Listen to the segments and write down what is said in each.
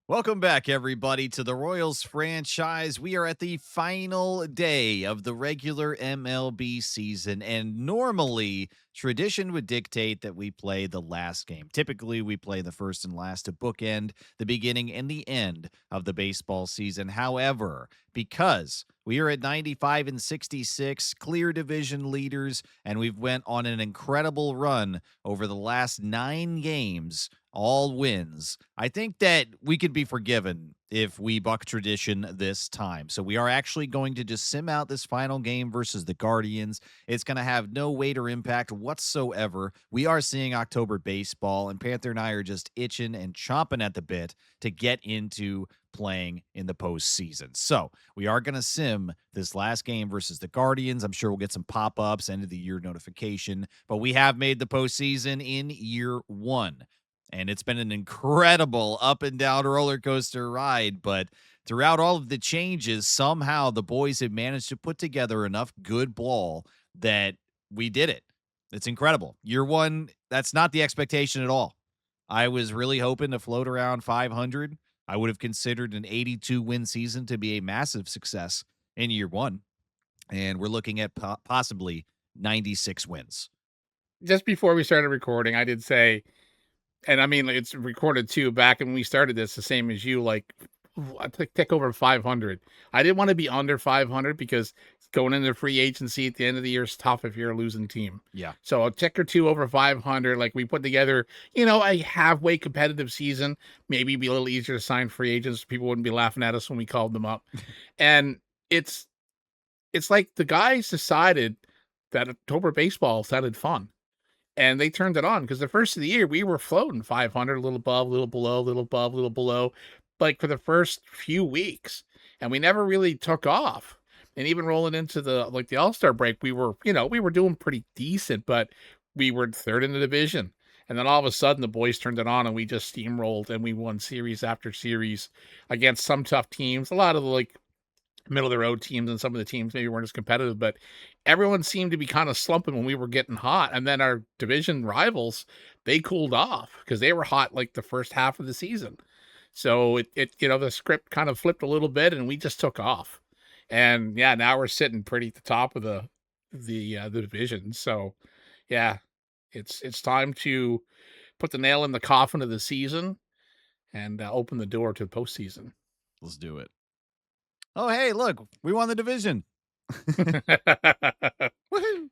Welcome back, everybody, to the Royals franchise. We are at the final day of the regular MLB season, and normally tradition would dictate that we play the last game. Typically, we play the first and last to bookend the beginning and the end of the baseball season. However, because we are at 95 and 66, clear division leaders, and we've went on an incredible run over the last 9 games, all wins. I think that we could be forgiven if we buck tradition this time. So we are actually going to just sim out this final game versus the Guardians. It's going to have no weight or impact whatsoever. We are seeing October baseball, and Panther and I are just itching and chomping at the bit to get into playing in the postseason. So we are going to sim this last game versus the Guardians. I'm sure we'll get some pop-ups, end of the year notification, but we have made the postseason in year 1. And it's been an incredible up and down roller coaster ride. But throughout all of the changes, somehow the boys have managed to put together enough good ball that we did it. It's incredible. Year 1, that's not the expectation at all. I was really hoping to float around 500. I would have considered an 82 win season to be a massive success in year 1. And we're looking at possibly 96 wins. Just before we started recording, I did say, and I mean, it's recorded too, back when we started this, the same as you, like, I take over 500. I didn't want to be under 500 because going into free agency at the end of the year is tough if you're a losing team. Yeah. So a tick or two over 500, like we put together, a halfway competitive season, maybe be a little easier to sign free agents. People wouldn't be laughing at us when we called them up. And it's like the guys decided that October baseball sounded fun. And they turned it on because the first of the year we were floating 500, a little above, a little below, a little above, a little below, like for the first few weeks, and we never really took off. And even rolling into the All-Star break, we were doing pretty decent, but we were third in the division. And then all of a sudden the boys turned it on and we just steamrolled and we won series after series against some tough teams. A lot of the middle of the road teams, and some of the teams maybe weren't as competitive, but everyone seemed to be kind of slumping when we were getting hot. And then our division rivals, they cooled off because they were hot like the first half of the season. So it the script kind of flipped a little bit and we just took off. And yeah, now we're sitting pretty at the top of the division. So yeah, it's time to put the nail in the coffin of the season and open the door to the postseason. Let's do it. Oh, hey, look, we won the division.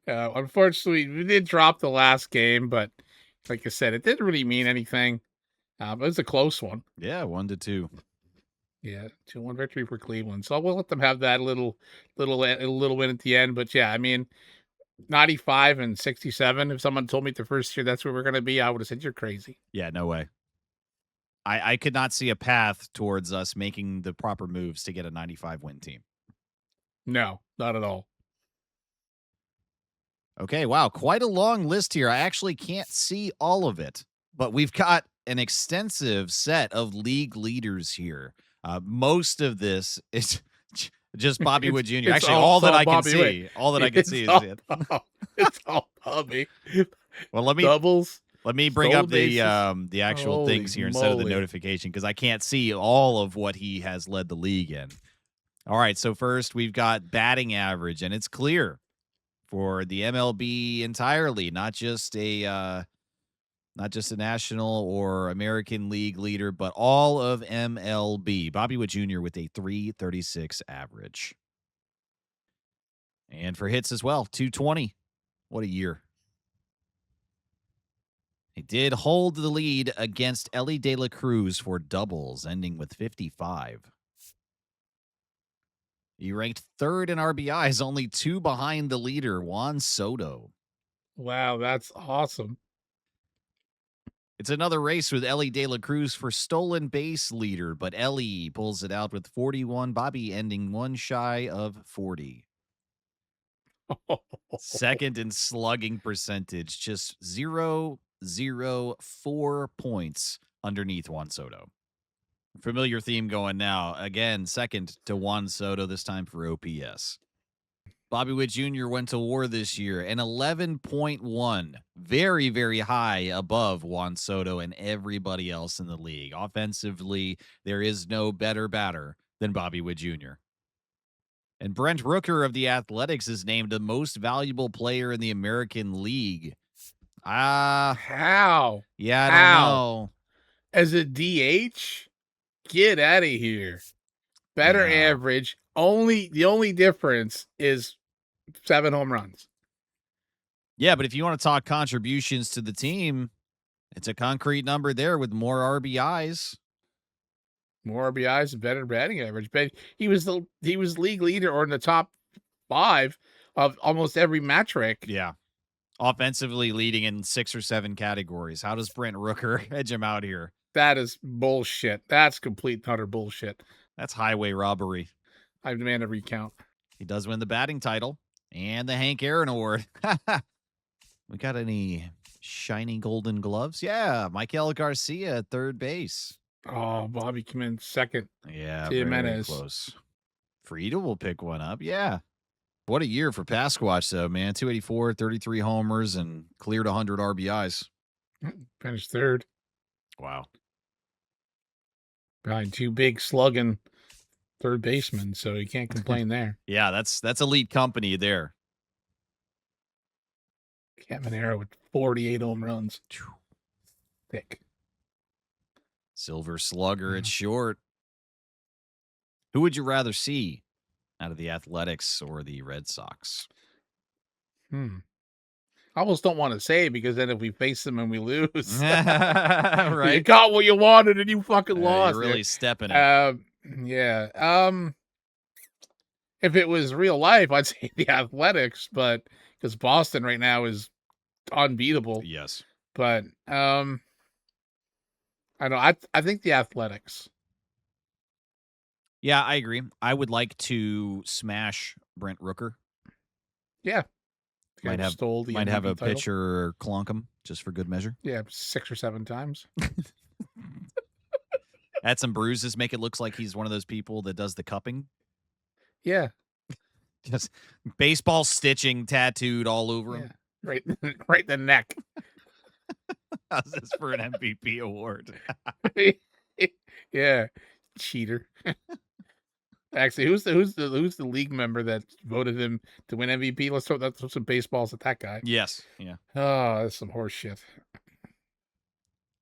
Unfortunately, we did drop the last game, but like I said, it didn't really mean anything. It was a close one. Yeah, 1-2. Yeah, 2-1 victory for Cleveland. So we'll let them have that little win at the end. But yeah, I mean, 95 and 67. If someone told me the first year that's where we're going to be, I would have said you're crazy. Yeah, no way. I could not see a path towards us making the proper moves to get a 95 win team. No, not at all. Okay, wow, quite a long list here. I actually can't see all of it, but we've got an extensive set of league leaders here. Most of this is just Bobby Wood Jr. Actually, all that I can see, all that I can see is it. It's all Bobby. Well, doubles. Let me bring up the actual things here instead of the notification because I can't see all of what he has led the league in. All right, so first we've got batting average, and it's clear for the MLB entirely, not just a national or American League leader, but all of MLB. Bobby Wood Jr. with a 336 average. And for hits as well, 220. What a year. He did hold the lead against Ellie De La Cruz for doubles, ending with 55. He ranked third in RBIs, only 2 behind the leader, Juan Soto. Wow, that's awesome. It's another race with Ellie De La Cruz for stolen base leader, but Ellie pulls it out with 41. Bobby ending one shy of 40. Second in slugging percentage, just 0.04 points underneath Juan Soto. Familiar theme going now. Again, second to Juan Soto, this time for OPS. Bobby Witt Jr. went to war this year, an 11.1, very, very high above Juan Soto and everybody else in the league. Offensively, there is no better batter than Bobby Witt Jr. And Brent Rooker of the Athletics is named the most valuable player in the American League. How? Yeah, I don't How? know. As a DH? Get out of here. Better average. The only difference is 7 home runs. Yeah, but if you want to talk contributions to the team, it's a concrete number there with more RBIs. More RBIs, better batting average. But he was league leader or in the top 5 of almost every metric. Yeah. Offensively leading in 6 or 7 categories. How does Brent Rooker edge him out here? That is bullshit. That's complete and utter bullshit. That's highway robbery. I demand a recount. He does win the batting title and the Hank Aaron Award. We got any shiny golden gloves? Yeah, Michael Garcia at third base. Oh, Bobby came in second. Yeah, Jimenez. very close. Frieda will pick one up. Yeah. What a year for Pasquatch, though, man. 284, 33 homers, and cleared 100 RBIs. Finished third. Wow. Behind 2 big slugging third basemen, so you can't complain there. Yeah, that's elite company there. Caminero with 48 home runs. Thick. Silver Slugger at short. Who would you rather see out of the Athletics or the Red Sox? I almost don't want to say, because then if we face them and we lose, right? You got what you wanted and you fucking lost. You're really stepping it. Yeah. If it was real life, I'd say the Athletics, but because Boston right now is unbeatable. Yes. But I know I think the Athletics. Yeah, I agree. I would like to smash Brent Rooker. Yeah. Might have MVP a title. pitcher clonk him just for good measure. Yeah, 6 or 7 times. Add some bruises, make it look like he's one of those people that does the cupping. Yeah. Just baseball stitching tattooed all over him. Yeah. Right in the neck. How's this for an MVP award? Yeah. Cheater. Actually, who's the league member that voted him to win MVP? Let's throw some baseballs at that guy. Yes. Yeah. Oh, that's some horse shit.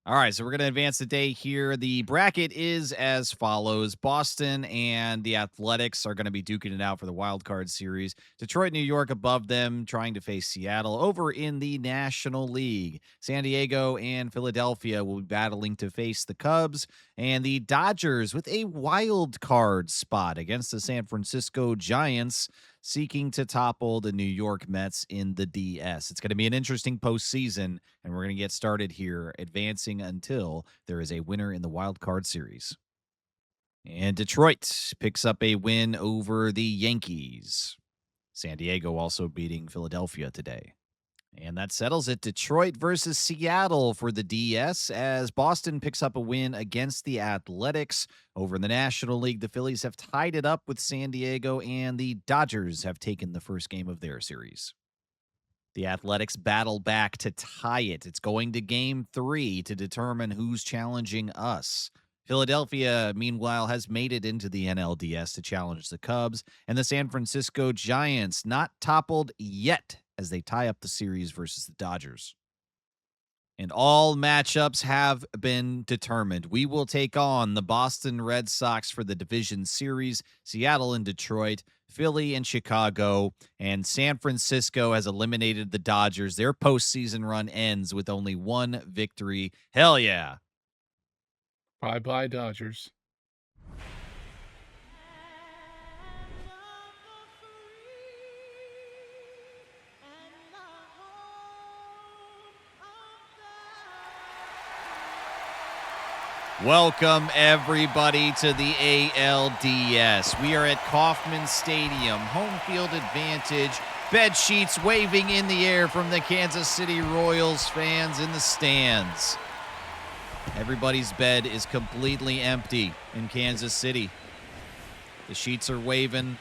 All right, so we're going to advance the day here. The bracket is as follows. Boston and the Athletics are going to be duking it out for the wild card series. Detroit, New York above them, trying to face Seattle. Over in the National League, San Diego and Philadelphia will be battling to face the Cubs. And the Dodgers with a wild card spot against the San Francisco Giants, seeking to topple the New York Mets in the DS. It's going to be an interesting postseason, and we're going to get started here, advancing until there is a winner in the wild card series. And Detroit picks up a win over the Yankees. San Diego also beating Philadelphia today. And that settles it. Detroit versus Seattle for the DS, as Boston picks up a win against the Athletics. Over in the National League, the Phillies have tied it up with San Diego, and the Dodgers have taken the first game of their series. The Athletics battle back to tie it. It's going to Game 3 to determine who's challenging us. Philadelphia, meanwhile, has made it into the NLDS to challenge the Cubs, and the San Francisco Giants not toppled yet as they tie up the series versus the Dodgers. And all matchups have been determined. We will take on the Boston Red Sox for the division series, Seattle and Detroit, Philly and Chicago, and San Francisco has eliminated the Dodgers. Their postseason run ends with only one victory. Hell yeah. Bye-bye, Dodgers. Welcome, everybody, to the ALDS. We are at Kauffman Stadium, home field advantage, bed sheets waving in the air from the Kansas City Royals fans in the stands. Everybody's bed is completely empty in Kansas City. The sheets are waving.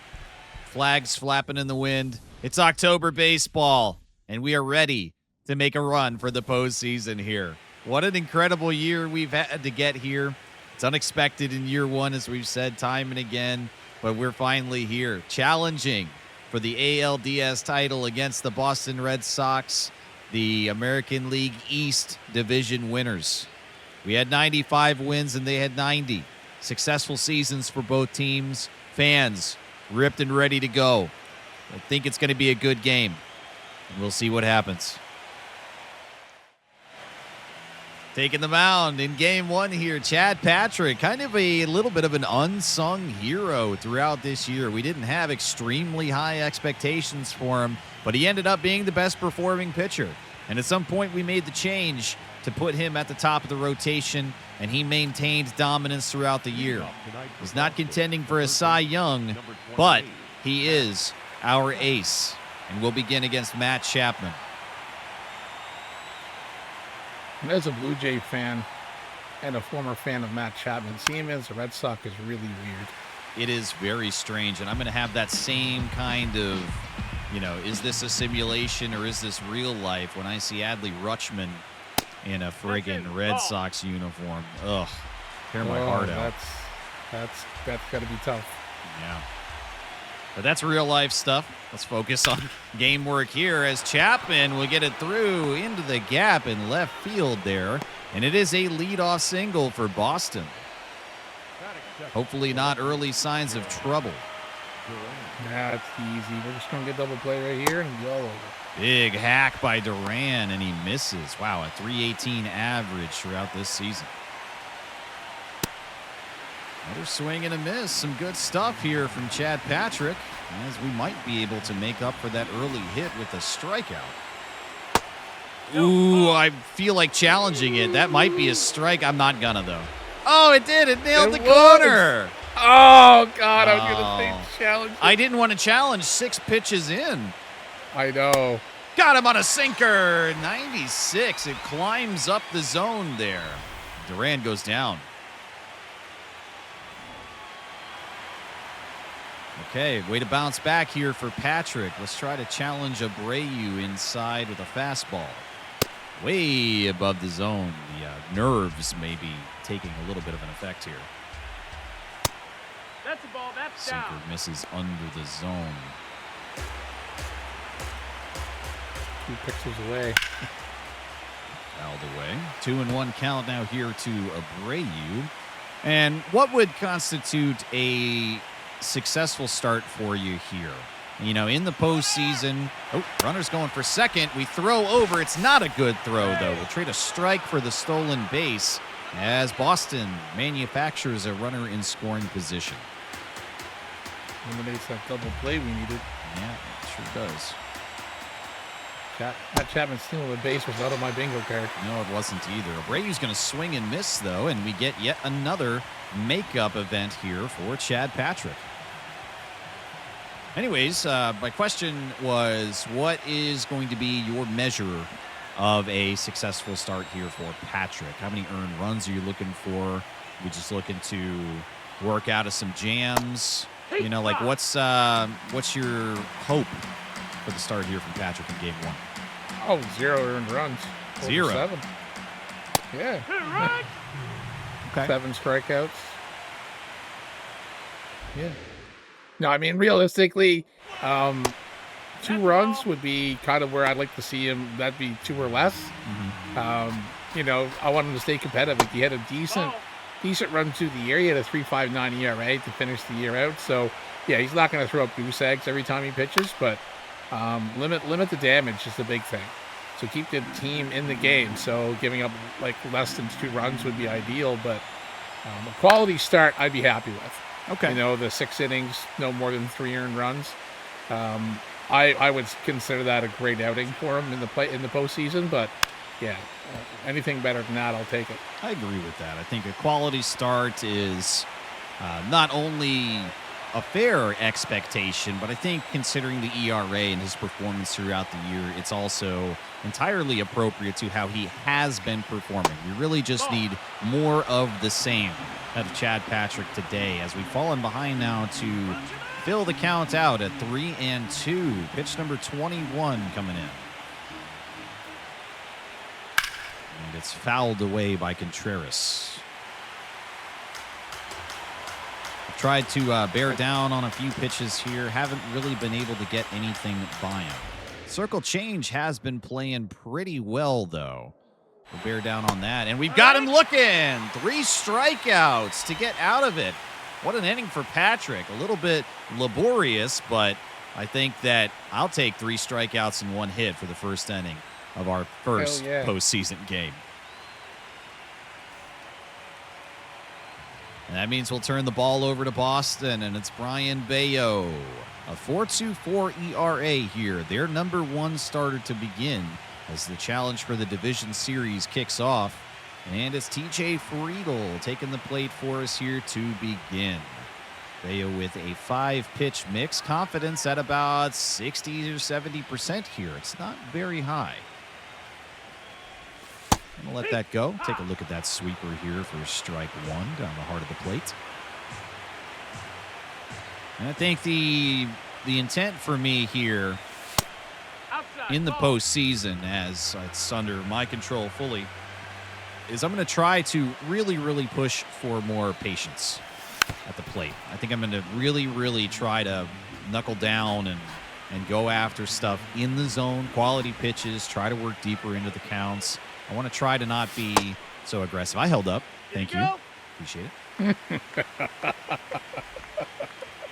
flags flapping in the wind. It's October baseball, and we are ready to make a run for the postseason here. What an incredible year we've had to get here. It's unexpected in year one, as we've said time and again, but we're finally here, challenging for the ALDS title against the Boston Red Sox, the American League East division winners. We had 95 wins, and they had 90. Successful seasons for both teams. Fans ripped and ready to go. I think it's going to be a good game, and we'll see what happens. Taking the mound in game one here, Chad Patrick, kind of a little bit of an unsung hero throughout this year. We didn't have extremely high expectations for him, but he ended up being the best performing pitcher. And at some point, we made the change to put him at the top of the rotation, and he maintained dominance throughout the year. He's not contending for a Cy Young, but he is our ace. And we'll begin against Matt Chapman. And as a Blue Jay fan and a former fan of Matt Chapman, seeing him as a Red Sox is really weird. It is very strange, and I'm going to have that same kind of, is this a simulation or is this real life when I see Adley Rutschman in a friggin' Red Sox uniform. Ugh, tear my heart out. That's got to be tough. Yeah. But that's real life stuff. Let's focus on game work here as Chapman will get it through into the gap in left field there. And it is a leadoff single for Boston. Hopefully not early signs of trouble. Yeah, it's easy. We're just going to get double play right here and be all over. Big hack by Duran, and he misses. Wow, a 318 average throughout this season. Another swing and a miss. Some good stuff here from Chad Patrick, as we might be able to make up for that early hit with a strikeout. Ooh, I feel like challenging it. That might be a strike. I'm not gonna, though. Oh, it did. It nailed the corner. Oh, God, I was going to say challenge. I didn't want to challenge 6 pitches in. I know. Got him on a sinker. 96. It climbs up the zone there. Duran goes down. Okay, way to bounce back here for Patrick. Let's try to challenge Abreu inside with a fastball. Way above the zone. The nerves may be taking a little bit of an effect here. That's a ball. That's Sinker down. misses under the zone. 2 pixels away. Fouled away. 2-1 count now here to Abreu. And what would constitute a successful start for you here? In the postseason. Oh, runner's going for second. We throw over. It's not a good throw, though. We'll trade a strike for the stolen base as Boston manufactures a runner in scoring position. Eliminates that double play we needed. Yeah, it sure does. That Chapman stealing the base was out of my bingo card. No, it wasn't either. Abreu's going to swing and miss, though, and we get yet another makeup event here for Chad Patrick. Anyways, my question was, what is going to be your measure of a successful start here for Patrick? How many earned runs are you looking for? We just looking to work out of some jams? What's your hope for the start here from Patrick in game one? Oh, 0 earned runs. 0. 7. Yeah. Okay. 7 strikeouts. Yeah. No, I mean, realistically, 2 runs would be kind of where I'd like to see him. That'd be 2 or less. I want him to stay competitive. Like, he had a decent run to the year. He had a 3.59 ERA to finish the year out. So, yeah, he's not going to throw up goose eggs every time he pitches, but limit the damage is the big thing. So keep the team in the game. So giving up like less than 2 runs would be ideal, but a quality start I'd be happy with. Okay. The 6 innings, no more than 3 earned runs. I would consider that a great outing for him in the postseason, but yeah, anything better than that, I'll take it. I agree with that. I think a quality start is not only a fair expectation, but I think considering the ERA and his performance throughout the year, it's also entirely appropriate to how he has been performing. We really just need more of the same out of Chad Patrick today, as we've fallen behind now to fill the count out at 3-2. Pitch number 21 coming in. And it's fouled away by Contreras. Tried to bear down on a few pitches here. Haven't really been able to get anything by him. Circle change has been playing pretty well, though. We'll bear down on that. And we've got him looking. 3 strikeouts to get out of it. What an inning for Patrick. A little bit laborious, but I think that I'll take 3 strikeouts and 1 hit for the first inning of our first postseason game. And that means we'll turn the ball over to Boston, and it's Brian Bayo. A 4.24 ERA here. Their number 1 starter to begin as the challenge for the division series kicks off. And it's TJ Friedl taking the plate for us here to begin. Bayo with a 5-pitch mix. Confidence at about 60 or 70% here. It's not very high. I'm going to let that go. Take a look at that sweeper here for strike 1 down the heart of the plate. And I think the intent for me here in the postseason, as it's under my control fully, is I'm going to try to really, really push for more patience at the plate. I think I'm going to really, really try to knuckle down and go after stuff in the zone, quality pitches, try to work deeper into the counts. I want to try to not be so aggressive. I held up. Thank you. Appreciate it.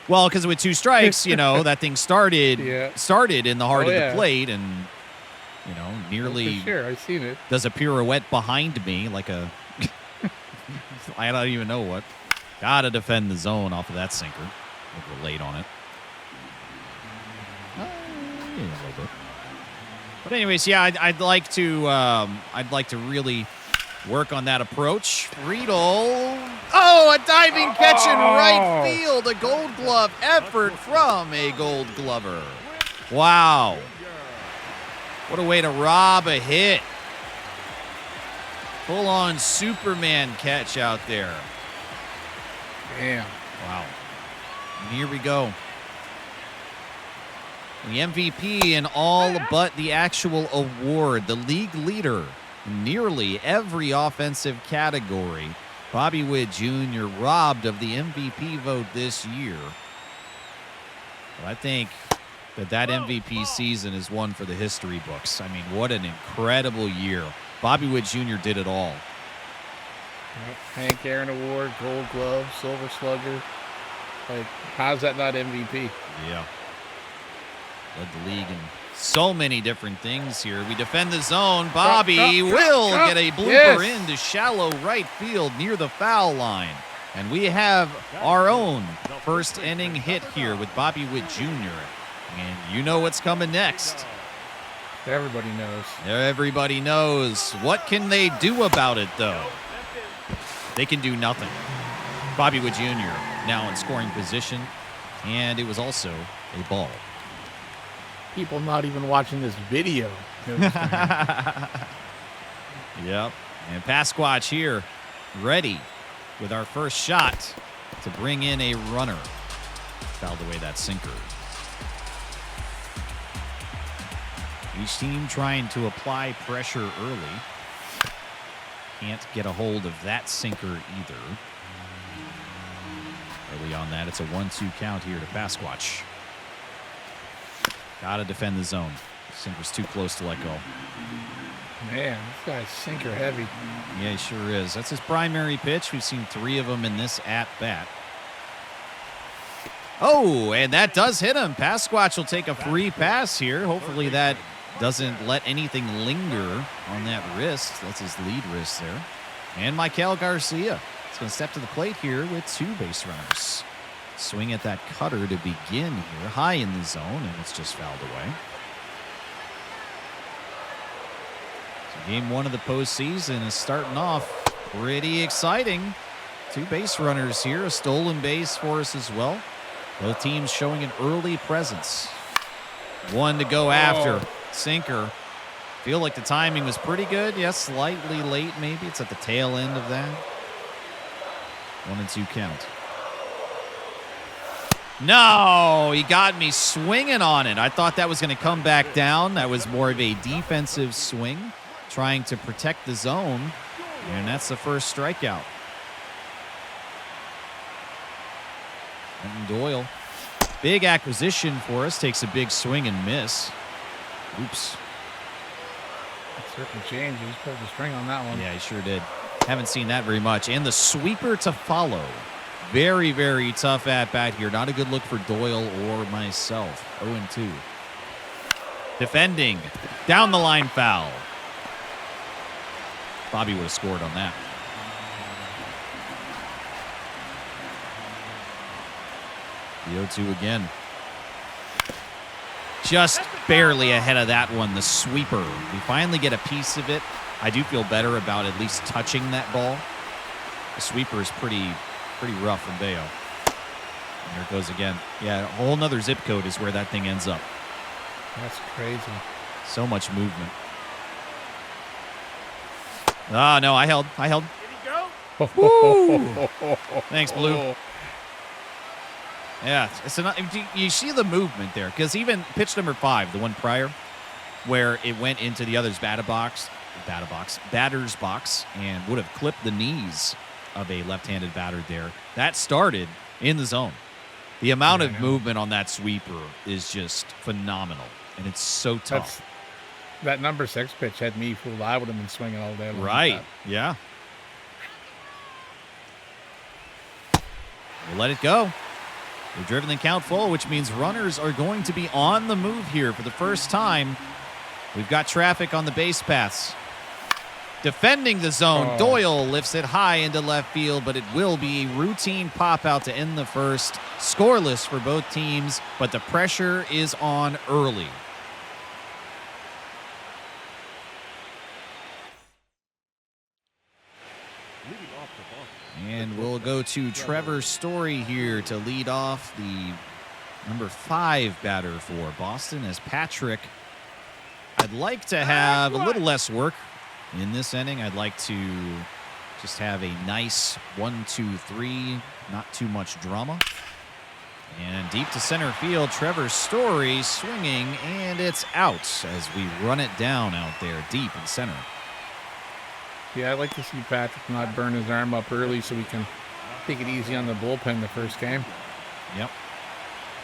Well, because with 2 strikes, that thing started in the heart of the plate and, nearly sure. I've seen it. Does a pirouette behind me like a I don't even know what. Got to defend the zone off of that sinker. I think we're late on it. Yeah, a little bit. But anyways, yeah, I'd like to really work on that approach. Friedl. Oh, a diving catch in right field. A Gold Glove effort from a Gold Glover. Wow. What a way to rob a hit. Full-on Superman catch out there. Damn. Wow. And here we go. The MVP in all but the actual award, the league leader in nearly every offensive category. Bobby Witt Jr. robbed of the MVP vote this year. Well, I think that MVP season is one for the history books. I mean, what an incredible year. Bobby Witt Jr. did it all. Hank Aaron Award, Gold Glove, Silver Slugger. Like, how's that not MVP? Yeah. Led the league in so many different things here. We defend the zone. Bobby will get a blooper into shallow right field near the foul line. And we have our own first inning hit here with Bobby Witt Jr. And you know what's coming next. Everybody knows. Everybody knows. What can they do about it, though? They can do nothing. Bobby Witt Jr. now in scoring position. And it was also a ball. People not even watching this video. Yep. And Pasquatch here, ready with our first shot to bring in a runner. Fouled away that sinker. Each team trying to apply pressure early. Can't get a hold of that sinker either. Early on that, it's a 1-2 count here to Pasquatch. Got to defend the zone. Sinker's too close to let go. Man, this guy's sinker heavy. Yeah, he sure is. That's his primary pitch. We've seen 3 of them in this at-bat. Oh, and that does hit him. Pasquatch will take a free pass here. Hopefully that doesn't let anything linger on that wrist. That's his lead wrist there. And Michael Garcia is going to step to the plate here with 2 base runners. Swing at that cutter to begin here, high in the zone, and it's just fouled away. So game 1 of the postseason is starting off pretty exciting. 2 base runners here, a stolen base for us as well. Both teams showing an early presence. 1 to go after. Sinker. Feel like the timing was pretty good. Yes, slightly late maybe. It's at the tail end of that. 1-2 count. No, he got me swinging on it. I thought that was going to come back down. That was more of a defensive swing, trying to protect the zone, and that's the first strikeout. And Doyle, big acquisition for us, takes a big swing and miss. Oops. That certainly changed. He just pulled the string on that one. Yeah, he sure did. Haven't seen that very much. And the sweeper to follow. Very, very tough at-bat here. Not a good look for Doyle or myself. 0-2. Defending. Down the line foul. Bobby would have scored on that. The 0-2 again. Just barely ahead of that one, the sweeper. We finally get a piece of it. I do feel better about at least touching that ball. The sweeper is pretty rough from Bayo. And there it goes again. Yeah, a whole nother zip code is where that thing ends up. That's crazy. So much movement. Ah, no, I held. Did he go? Woo! Thanks, Blue. Yeah, you see the movement there, because even pitch number 5, the one prior, where it went into the other's batter's box, and would have clipped the knees of a left-handed batter there. That started in the zone. The amount of movement on that sweeper is just phenomenal, and it's so tough. That number 6 pitch had me fooled. I would have been swinging all day long. Right, yeah. We'll let it go. They've driven the count full, which means runners are going to be on the move here for the first time. We've got traffic on the base paths. Defending the zone, Doyle lifts it high into left field, but it will be a routine pop out to end the first. Scoreless for both teams, but the pressure is on early. And we'll go to Trevor Story here to lead off the number 5 batter for Boston as Patrick. I'd like to have a little less work in this inning. I'd like to just have a nice 1-2-3, not too much drama. And deep to center field, Trevor Story swinging, and it's out as we run it down out there deep in center. Yeah, I'd like to see Patrick not burn his arm up early so we can take it easy on the bullpen the first game. Yep.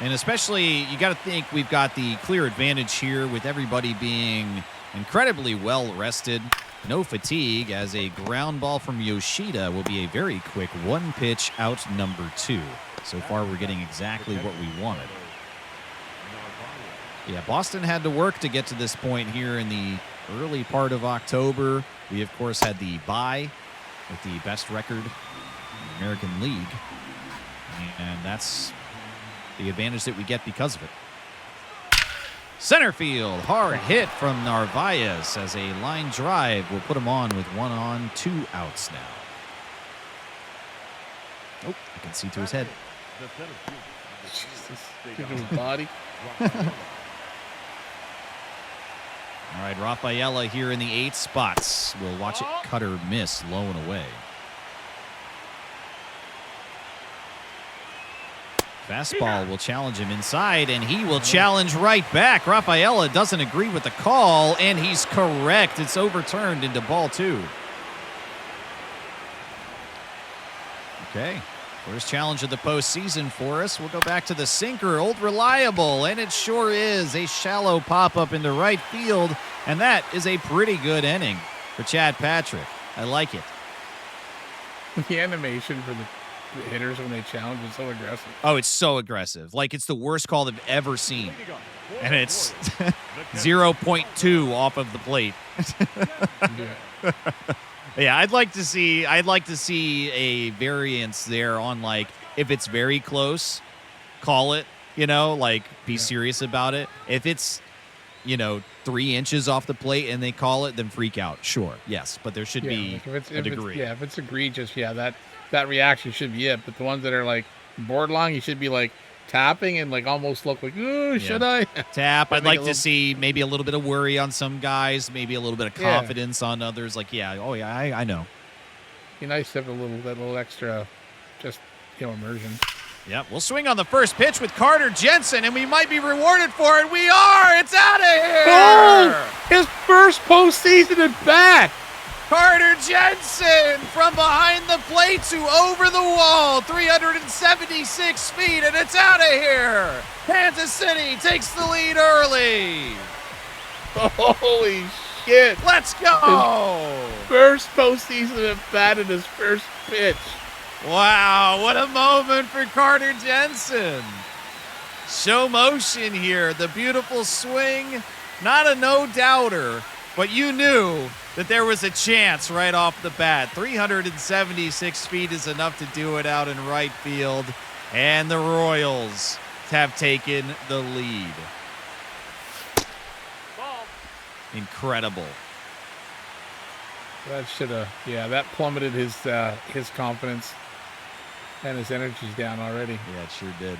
And especially, you got to think we've got the clear advantage here with everybody being incredibly well rested. No fatigue, as a ground ball from Yoshida will be a very quick 1-pitch out number 2. So far, we're getting exactly what we wanted. Yeah, Boston had to work to get to this point here in the early part of October. We, of course, had the bye with the best record in the American League. And that's the advantage that we get because of it. Center field, hard hit from Narvaez as a line drive will put him on with 1 on, 2 outs now. Oh, I can see to his head. Jesus, look at his body. All right, Rafaela here in the 8 spots. We'll watch it cut or miss, low and away. Fastball will challenge him inside, and he will challenge right back. Rafaela doesn't agree with the call, and he's correct. It's overturned into ball 2. Okay, first challenge of the postseason for us. We'll go back to the sinker, old reliable, and it sure is a shallow pop-up into right field, and that is a pretty good inning for Chad Patrick. I like it. The animation for the hitters when they challenge is so aggressive. Oh, it's so aggressive. Like, it's the worst call they've ever seen. And it's 0.2 off of the plate. Yeah, I'd like to see a variance there on, like, if it's very close, call it, like be serious about it. If it's, 3 inches off the plate and they call it, then freak out. Sure. Yes, but there should be a degree. If it's egregious, that reaction should be it. But the ones that are like borderline, you should be like tapping and like almost look like, should I tap? I'd like to see maybe a little bit of worry on some guys, maybe a little bit of confidence on others. Like, I know. Be nice to have that little extra, just immersion. Yep, we'll swing on the first pitch with Carter Jensen, and we might be rewarded for it. We are! It's out of here! Oh! His first postseason at bat! Carter Jensen from behind the plate to over the wall, 376 feet, and it's out of here! Kansas City takes the lead early! Holy shit! Let's go! First postseason at bat in his first pitch. Wow, what a moment for Carter Jensen. Show motion here, the beautiful swing, not a no-doubter, but you knew that there was a chance right off the bat. 376 feet is enough to do it out in right field, and the Royals have taken the lead. Incredible. That should have, that plummeted his confidence. And his energy's down already. Yeah, it sure did.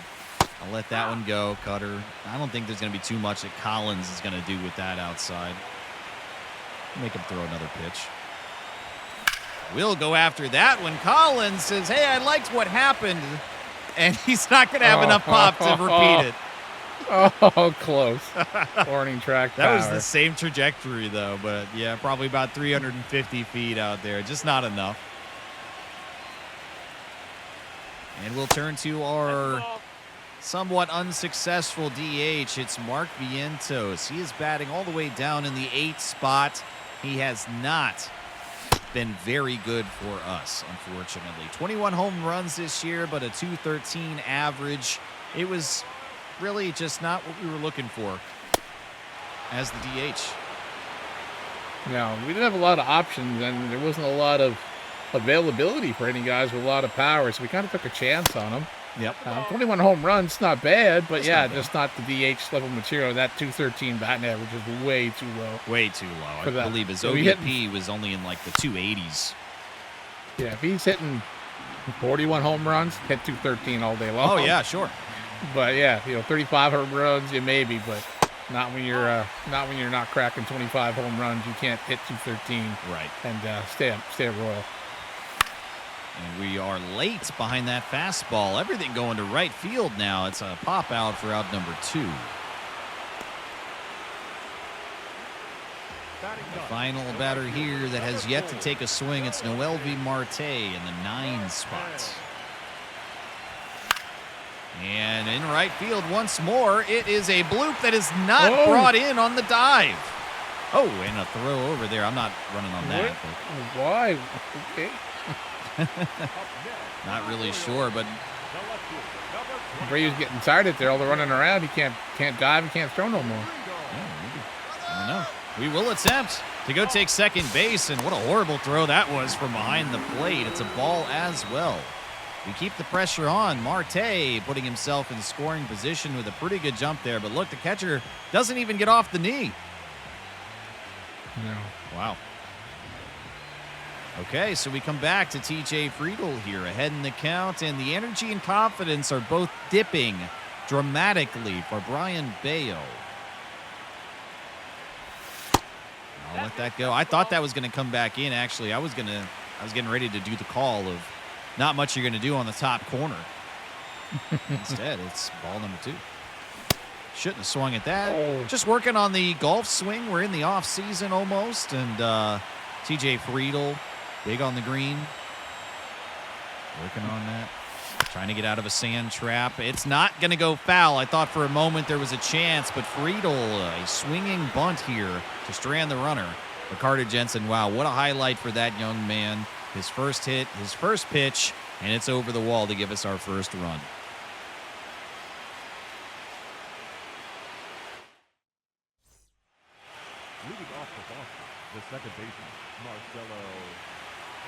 I'll let that one go, Cutter. I don't think there's going to be too much that Collins is going to do with that outside. Make him throw another pitch. We'll go after that when Collins says, hey, I liked what happened. And he's not going to have enough pop to repeat it. Oh, close. Warning track That power. was the same trajectory, though. But, yeah, probably about 350 feet out there. Just not enough. And we'll turn to our somewhat unsuccessful DH. It's Mark Vientos. He is batting all the way down in the 8th spot. He has not been very good for us, unfortunately. 21 home runs this year, but a .213 average. It was really just not what we were looking for as the DH. No, we didn't have a lot of options, and there wasn't a lot of availability for any guys with a lot of power, so we kind of took a chance on them. Yep. 21 home runs, not bad, but It's yeah, not bad. just not the DH level material. That .213 batting average is way too low. Way too low. For I that. believe his So we hit- OBP was only in like the 280s. Yeah, if he's hitting 41 home runs, hit .213 all day long. Oh, yeah, sure. But yeah, 35 home runs, yeah, maybe, but not when you're not cracking 25 home runs. You can't hit .213 Right. and stay at Royal. And we are late behind that fastball. Everything going to right field now. It's a pop out for out number 2. The final batter here that has yet to take a swing. It's Noel V. Marte in the 9 spot. And in right field once more, it is a bloop that is not brought in on the dive. Oh, and a throw over there. I'm not running on that. But Why? Okay. not really sure, but Brady's getting tired out there. All the running around. He can't dive. He can't throw no more. I don't know. We will attempt to go take second base, and what a horrible throw that was from behind the plate. It's a ball as well. We keep the pressure on. Marte putting himself in scoring position with a pretty good jump there, but look, the catcher doesn't even get off the knee. No. Wow. Okay, so we come back to TJ Friedel here, ahead in the count, and the energy and confidence are both dipping dramatically for Brian Bayo. I'll let that go. I thought that was going to come back in, actually. I was getting ready to do the call of not much you're going to do on the top corner. Instead, it's ball number 2. Shouldn't have swung at that. Oh. Just working on the golf swing. We're in the off season almost, and TJ Friedel, big on the green, working on that. Trying to get out of a sand trap. It's not going to go foul. I thought for a moment there was a chance, but Friedel, a swinging bunt here to strand the runner. But Carter Jensen, wow, what a highlight for that young man. His first hit, his first pitch, and it's over the wall to give us our first run. Leading off the Boston, the second baseman, Marcelo.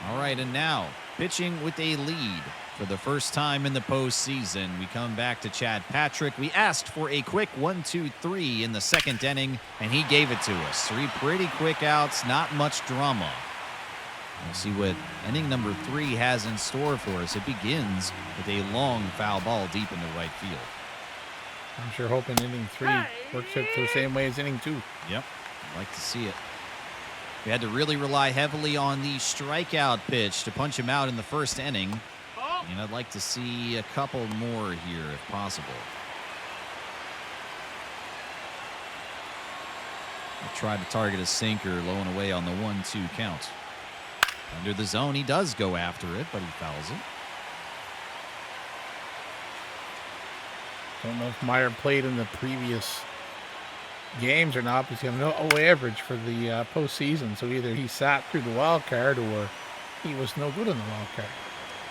All right, and now pitching with a lead for the first time in the postseason. We come back to Chad Patrick. We asked for a quick 1-2-3 in the second inning, and he gave it to us. 3 pretty quick outs, not much drama. We'll see what inning number 3 has in store for us. It begins with a long foul ball deep into right field. I'm sure hoping inning 3 works out the same way as inning 2. Yep, I'd like to see it. We had to really rely heavily on the strikeout pitch to punch him out in the first inning. And I'd like to see a couple more here if possible. I'll try to target a sinker low and away on the 1-2 count. Under the zone, he does go after it, but he fouls it. Don't know if Meyer played in the previous games or not, but he's got no average for the postseason. So either he sat through the wild card or he was no good in the wild card.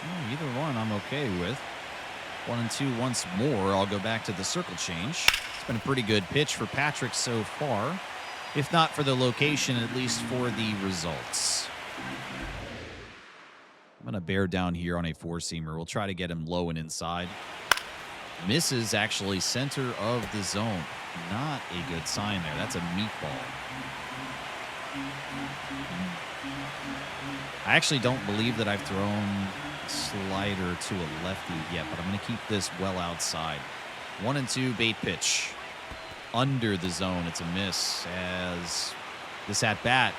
Well, either one I'm okay with. 1-2 once more. I'll go back to the circle change. It's been a pretty good pitch for Patrick so far. If not for the location, at least for the results. I'm going to bear down here on a four-seamer. We'll try to get him low and inside. Misses actually center of the zone. Not a good sign there. That's a meatball. I actually don't believe that I've thrown a slider to a lefty yet, but I'm going to keep this well outside. 1-2 bait pitch. Under the zone. It's a miss as this at-bat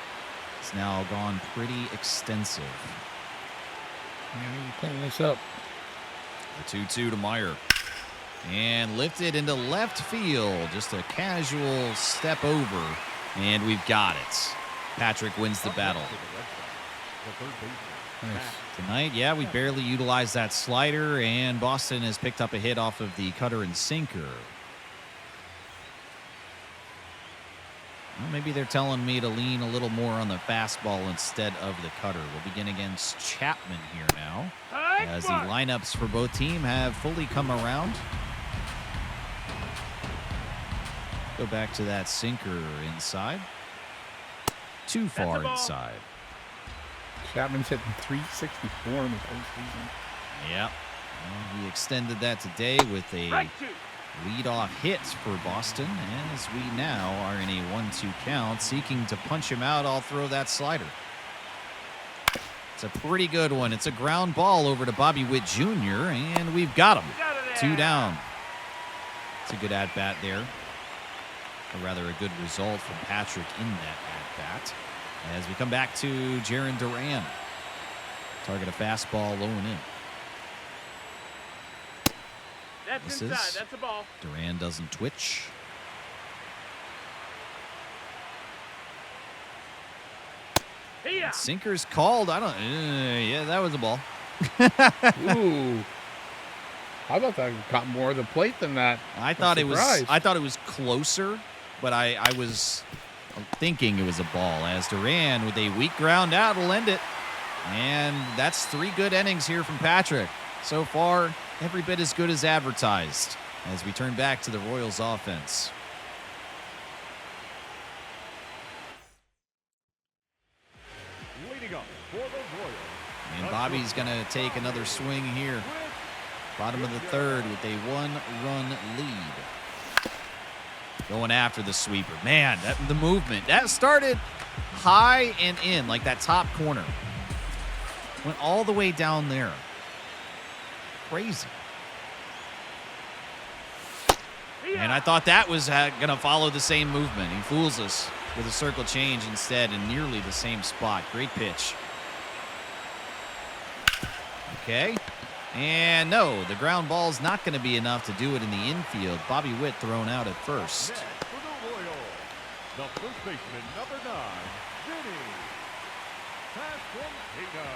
has now gone pretty extensive. Yeah, you clean this up. The 2-2 to Meyer. And lifted into left field. Just a casual step over. And we've got it. Patrick wins the battle. Nice. Tonight, yeah, we barely utilized that slider, and Boston has picked up a hit off of the cutter and sinker. Well, maybe they're telling me to lean a little more on the fastball instead of the cutter. We'll begin against Chapman here now, as the lineups for both teams have fully come around. Go back to that sinker inside. Too far inside. Chapman's hitting .364 in the postseason. Yep. Well, he extended that today with a leadoff hit for Boston, as we now are in a 1-2 count, seeking to punch him out. I'll throw that slider. It's a pretty good one. It's a ground ball over to Bobby Witt Jr., and we've got him. 2 down. It's a good at-bat there. Or rather, a good result from Patrick in that at-bat. As we come back to Jarren Duran. Target a fastball low and in. That's inside. That's a ball. Duran doesn't twitch. Here. Sinker's called. I don't. Yeah, that was a ball. Ooh. I thought that got more of the plate than that. I thought it was closer, but I was thinking it was a ball. As Duran with a weak ground out will end it. And that's 3 good innings here from Patrick. So far, every bit as good as advertised as we turn back to the Royals offense. Leading up for the Royals. And Bobby's going to take another swing here. Bottom of the third with a 1-run lead. Going after the sweeper. Man, the movement. That started high and in, like that top corner. Went all the way down there. Crazy. And I thought that was going to follow the same movement. He fools us with a circle change instead in nearly the same spot. Great pitch. Okay. And no, the ground ball's not going to be enough to do it in the infield. Bobby Witt thrown out at first. Next for the Royals, the first baseman, number 9, Vinny Pasquantino.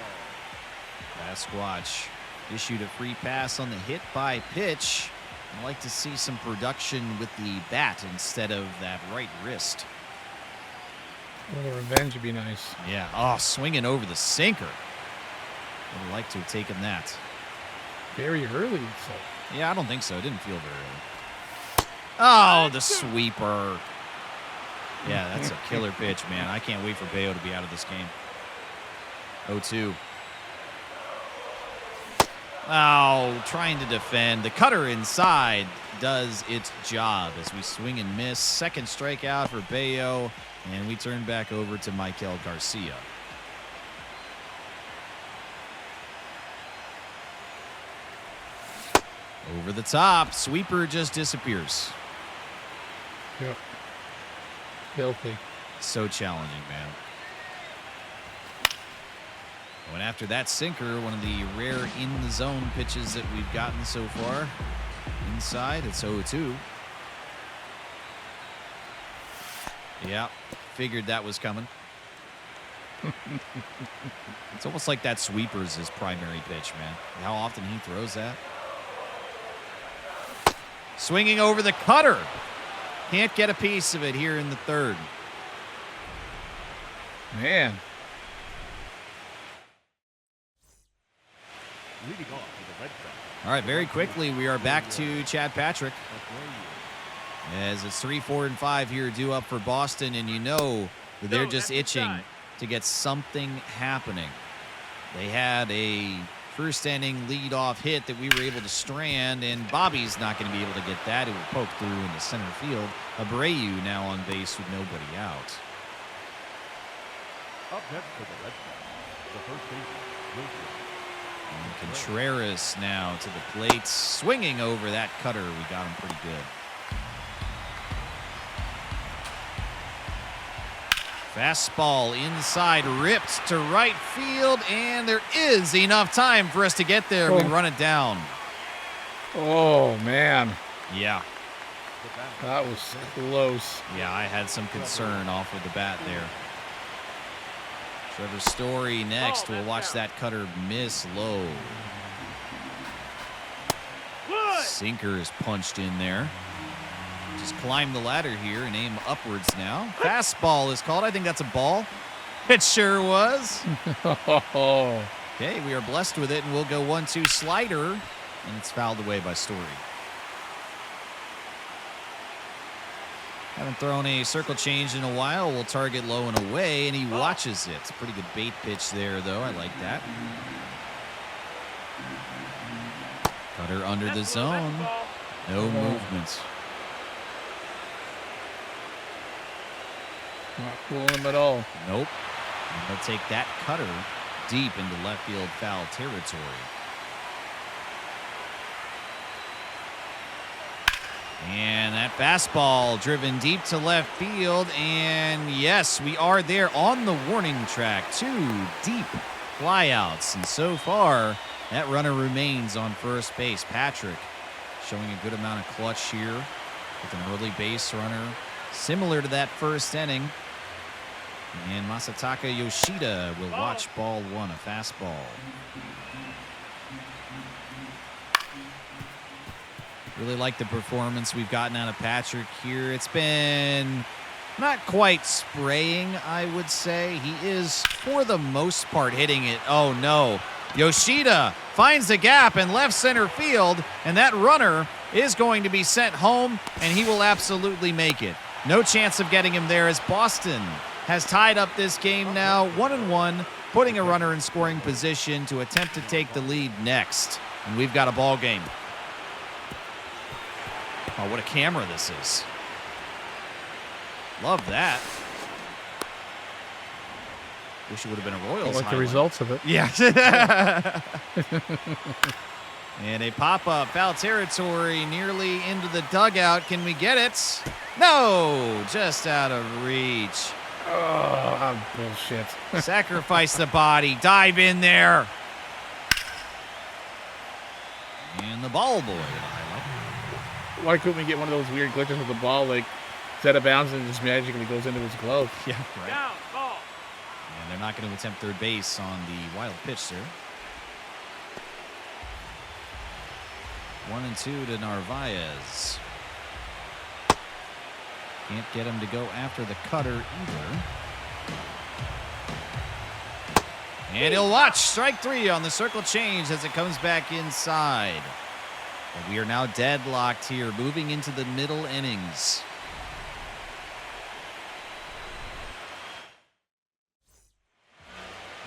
Sasquatch issued a free pass on the hit by pitch. I'd like to see some production with the bat instead of that right wrist. A little revenge would be nice. Yeah. Oh, swinging over the sinker. Would have liked to have taken that. Very early, so. Yeah, I don't think so. It didn't feel very early. Oh, the sweeper. Yeah, that's a killer pitch, man. I can't wait for Bayo to be out of this game. 0-2. Oh, trying to defend. The cutter inside does its job as we swing and miss. Second strikeout for Bayo, and we turn back over to Michael Garcia. Over the top. Sweeper just disappears. Yep. Filthy. So challenging, man. And after that sinker, one of the rare in-the-zone pitches that we've gotten so far. Inside, it's 0-2. Yeah, figured that was coming. It's almost like that sweeper's his primary pitch, man. How often he throws that. Swinging over the cutter. Can't get a piece of it here in the third. Man. Leading off with the Red Sox. All right, very quickly, we are back to Chad Patrick. As it's 3, 4, and 5 here due up for Boston, and you know that they're just itching to get something happening. They had a first-inning lead-off hit that we were able to strand, and Bobby's not going to be able to get that. It will poke through into center field. Abreu now on base with nobody out. Up next for the Red Sox, the first baseman, Wilson. And Contreras now to the plate, swinging over that cutter. We got him pretty good. Fastball inside, ripped to right field, and there is enough time for us to get there. We run it down. Oh, man. Yeah. That was close. Yeah, I had some concern off of the bat there. Trevor Story next. We'll watch that cutter miss low. Sinker is punched in there. Just climb the ladder here and aim upwards now. Fastball is called. I think that's a ball. It sure was. Okay, we are blessed with it, and we'll go 1-2 slider, and it's fouled away by Story. Haven't thrown a circle change in a while. We'll target low and away, and he watches it. It's a pretty good bait pitch there, though. I like that. Cutter under the zone. No movements. Not fooling him at all. Nope. And he'll take that cutter deep into left field foul territory. And that fastball driven deep to left field. And yes, we are there on the warning track. 2 deep flyouts. And so far, that runner remains on first base. Patrick showing a good amount of clutch here with an early base runner, similar to that first inning. And Masataka Yoshida will watch ball 1, a fastball. Really like the performance we've gotten out of Patrick here. It's been not quite spraying, I would say. He is, for the most part, hitting it. Oh, no. Yoshida finds the gap in left center field, and that runner is going to be sent home, and he will absolutely make it. No chance of getting him there as Boston has tied up this game now 1-1, putting a runner in scoring position to attempt to take the lead next. And we've got a ball game. Oh, what a camera this is. Love that. Wish it would have been a Royals I like the highlight. results of it. Yeah. And a pop-up, foul territory, nearly into the dugout. Can we get it? No, just out of reach. Oh, bullshit. Sacrifice the body, dive in there. And the ball boy. Why couldn't we get one of those weird glitches with the ball, like set of bounds and it just magically goes into his glove? Yeah, right. Down, ball. And they're not going to attempt third base on the wild pitch, sir. 1-2 to Narvaez. Can't get him to go after the cutter either. And he'll watch strike 3 on the circle change as it comes back inside. And we are now deadlocked here, moving into the middle innings.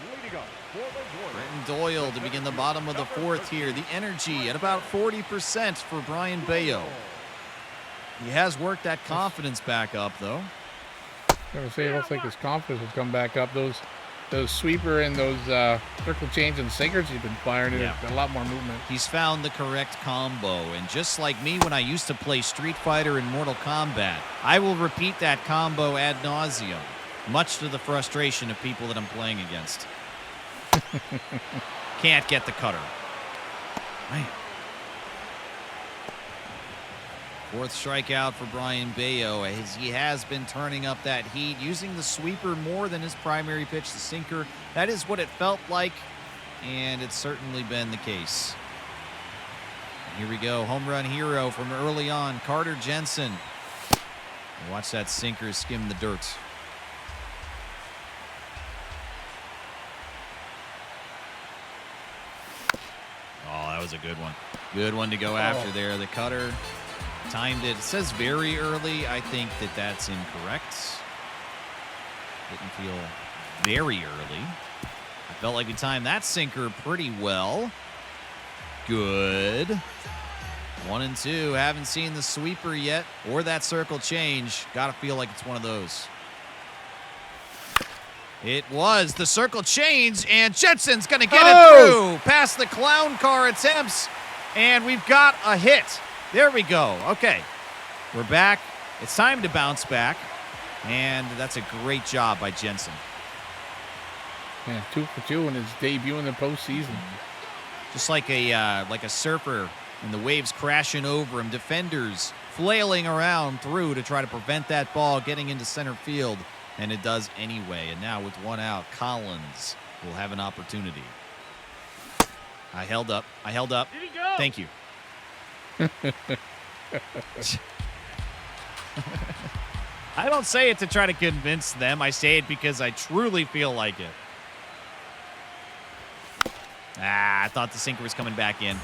Leading up for the Royals. Brenton Doyle to begin the bottom of the 4th here. The energy at about 40% for Brian Bayo. He has worked that confidence back up, though. I was going to say, it looks like his confidence has come back up. Those sweeper and those circle change and sinkers he's been firing, Yeah. a lot more movement. He's found the correct combo, and just like me when I used to play Street Fighter and Mortal Kombat, I will repeat that combo ad nauseum, much to the frustration of people that I'm playing against. Can't get the cutter. Man. Fourth strikeout for Brian Bayo, as he has been turning up that heat, using the sweeper more than his primary pitch, the sinker. That is what it felt like, and it's certainly been the case. Here we go, home run hero from early on, Carter Jensen. Watch that sinker skim the dirt. Oh, that was a good one. Good one to go after there. The cutter timed it. It says very early. I think that that's incorrect. Didn't feel very early. I felt like we timed that sinker pretty well. Good. 1-2. Haven't seen the sweeper yet or that circle change. Gotta feel like it's one of those. It was the circle change, and Jensen's going to get it through past the clown car attempts, and we've got a hit. There we go. Okay, we're back. It's time to bounce back, and that's a great job by Jensen. Yeah, 2 for 2 in his debut in the postseason. Just like a surfer, and the waves crashing over him. Defenders flailing around through to try to prevent that ball getting into center field. And it does anyway. And now with one out, Collins will have an opportunity. I held up. Did he go? Thank you. I don't say it to try to convince them. I say it because I truly feel like it. I thought the sinker was coming back in.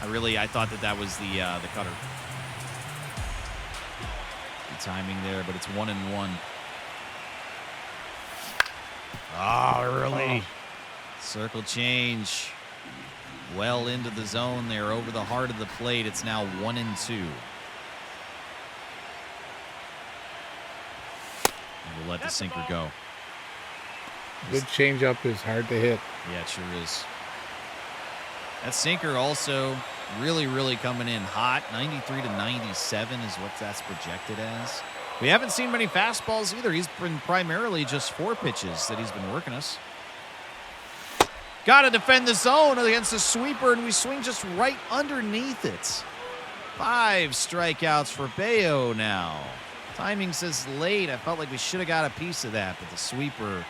I thought that was the cutter. Good timing there, but it's 1-1. Early. Circle change. Well into the zone there, over the heart of the plate. It's now 1-2. We'll let the sinker go. Good changeup is hard to hit. Yeah, it sure is. That sinker also really, really coming in hot. 93 to 97 is what that's projected as. We haven't seen many fastballs either. He's been primarily just 4 pitches that he's been working us. Got to defend the zone against the sweeper, and we swing just right underneath it. 5 strikeouts for Bayo now. Timing says late. I felt like we should have got a piece of that, but the sweeper,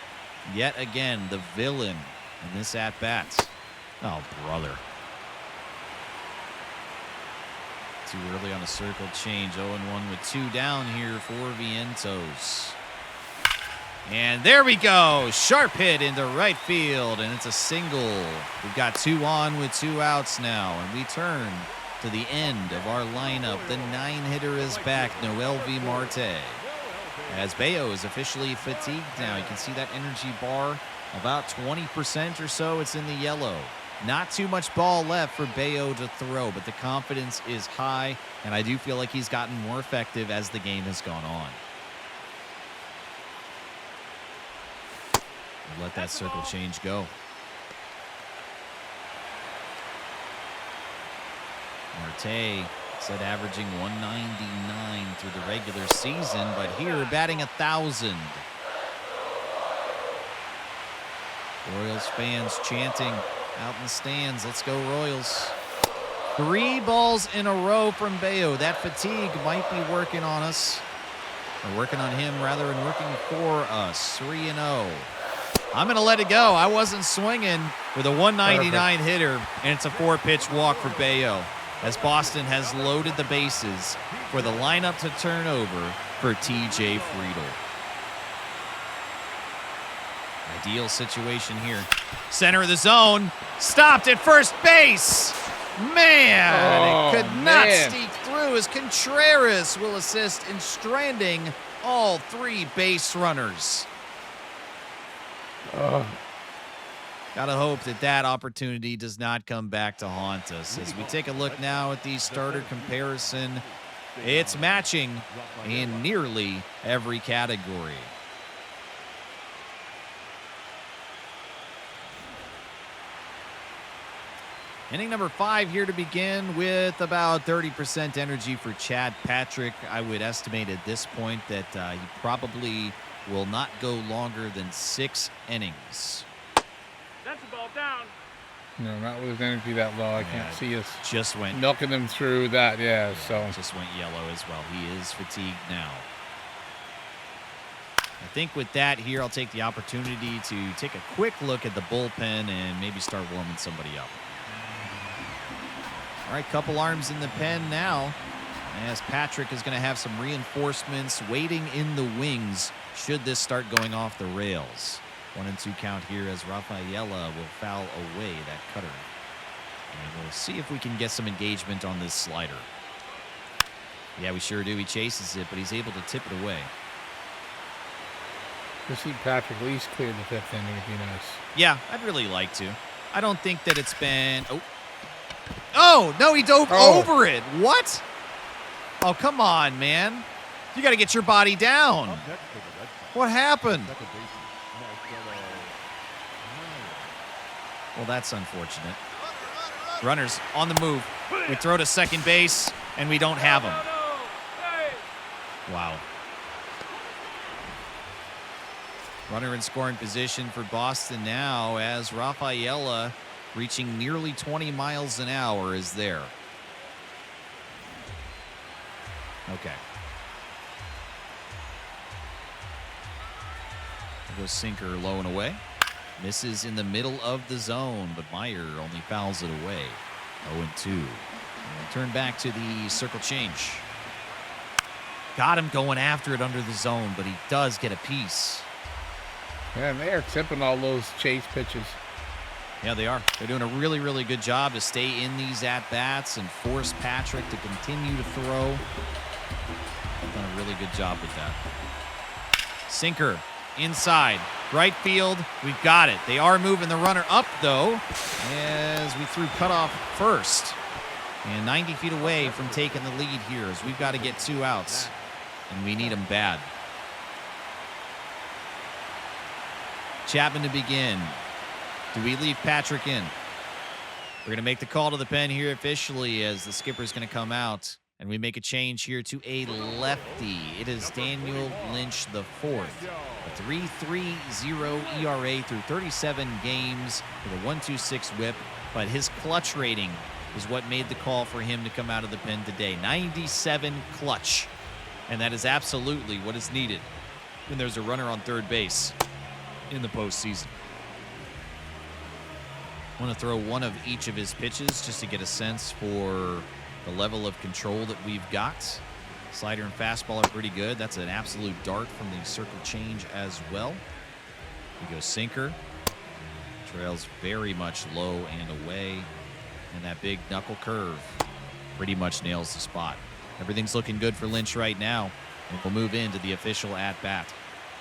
yet again, the villain in this at-bat. Oh, brother. Too early on a circle change. 0-1 with 2 down here for Vientos. And there we go. Sharp hit into right field, and it's a single. We've got 2 on with 2 outs now, and we turn to the end of our lineup. The 9-hitter is back, Noel V. Marte. As Bayo is officially fatigued now. You can see that energy bar, about 20% or so. It's in the yellow. Not too much ball left for Bayo to throw, but the confidence is high, and I do feel like he's gotten more effective as the game has gone on. We'll let that circle change go. Marte said averaging 199 through the regular season, but here batting 1,000. Royals fans chanting out in the stands, let's go Royals. 3 balls in a row from Bayo. That fatigue might be working on us. Or working on him rather than working for us. 3-0. I'm going to let it go. I wasn't swinging with a 199 hitter, and it's a 4-pitch walk for Bayo, as Boston has loaded the bases for the lineup to turn over for TJ Friedl. Ideal situation here. Center of the zone. Stopped at first base. Man, it could not sneak through, as Contreras will assist in stranding all 3 base runners. Gotta hope that opportunity does not come back to haunt us. As we take a look now at the starter comparison, it's matching in nearly every category. Inning number 5 here to begin, with about 30% energy for Chad Patrick. I would estimate at this point that he probably will not go longer than 6 innings. No, not with his energy that low. I Yeah, can't see us just went milking them through that. Yeah, so just went yellow as well. He is fatigued now. I think with that here, I'll take the opportunity to take a quick look at the bullpen and maybe start warming somebody up. All right, couple arms in the pen now, as Patrick is going to have some reinforcements waiting in the wings should this start going off the rails. 1-2 count here as Rafaela will foul away that cutter. And we'll see if we can get some engagement on this slider. Yeah, we sure do. He chases it, but he's able to tip it away. to see Patrick at least clear the fifth inning would be nice. Yeah, I'd really like to. I don't think that it's been... Oh, no, he dove over it. What? Oh, come on, man. You got to get your body down. Up next for the Red Sox, What happened? second baseman, Marcelo Meyer. Well, that's unfortunate. Runners on the move. We throw to second base, and we don't have him. Wow. Runner in scoring position for Boston now as Rafaela, reaching nearly 20 miles an hour, is there. Okay. There goes sinker low and away. Misses in the middle of the zone, but Meyer only fouls it away. 0-2. And we'll turn back to the circle change. Got him going after it under the zone, but he does get a piece. Yeah, and they are tipping all those chase pitches. Yeah, they are. They're doing a really, really good job to stay in these at-bats and force Patrick to continue to throw. They've done a really good job with that. Sinker inside. Right field. We've got it. They are moving the runner up, though, as we threw cutoff first. And 90 feet away from taking the lead here, as we've got to get 2 outs. And we need them bad. Chapman to begin. Do we leave Patrick in? We're going to make the call to the pen here officially as the skipper is going to come out. And we make a change here to a lefty. It is Daniel Lynch the fourth. A 3.30 ERA through 37 games with a 1.26 whip. But his clutch rating is what made the call for him to come out of the pen today. 97 clutch. And that is absolutely what is needed when there's a runner on third base in the postseason. I want to throw one of each of his pitches just to get a sense for the level of control that we've got. Slider and fastball are pretty good. That's an absolute dart from the circle change as well. We go sinker. Trails very much low and away. And that big knuckle curve pretty much nails the spot. Everything's looking good for Lynch right now. And we'll move into the official at-bat.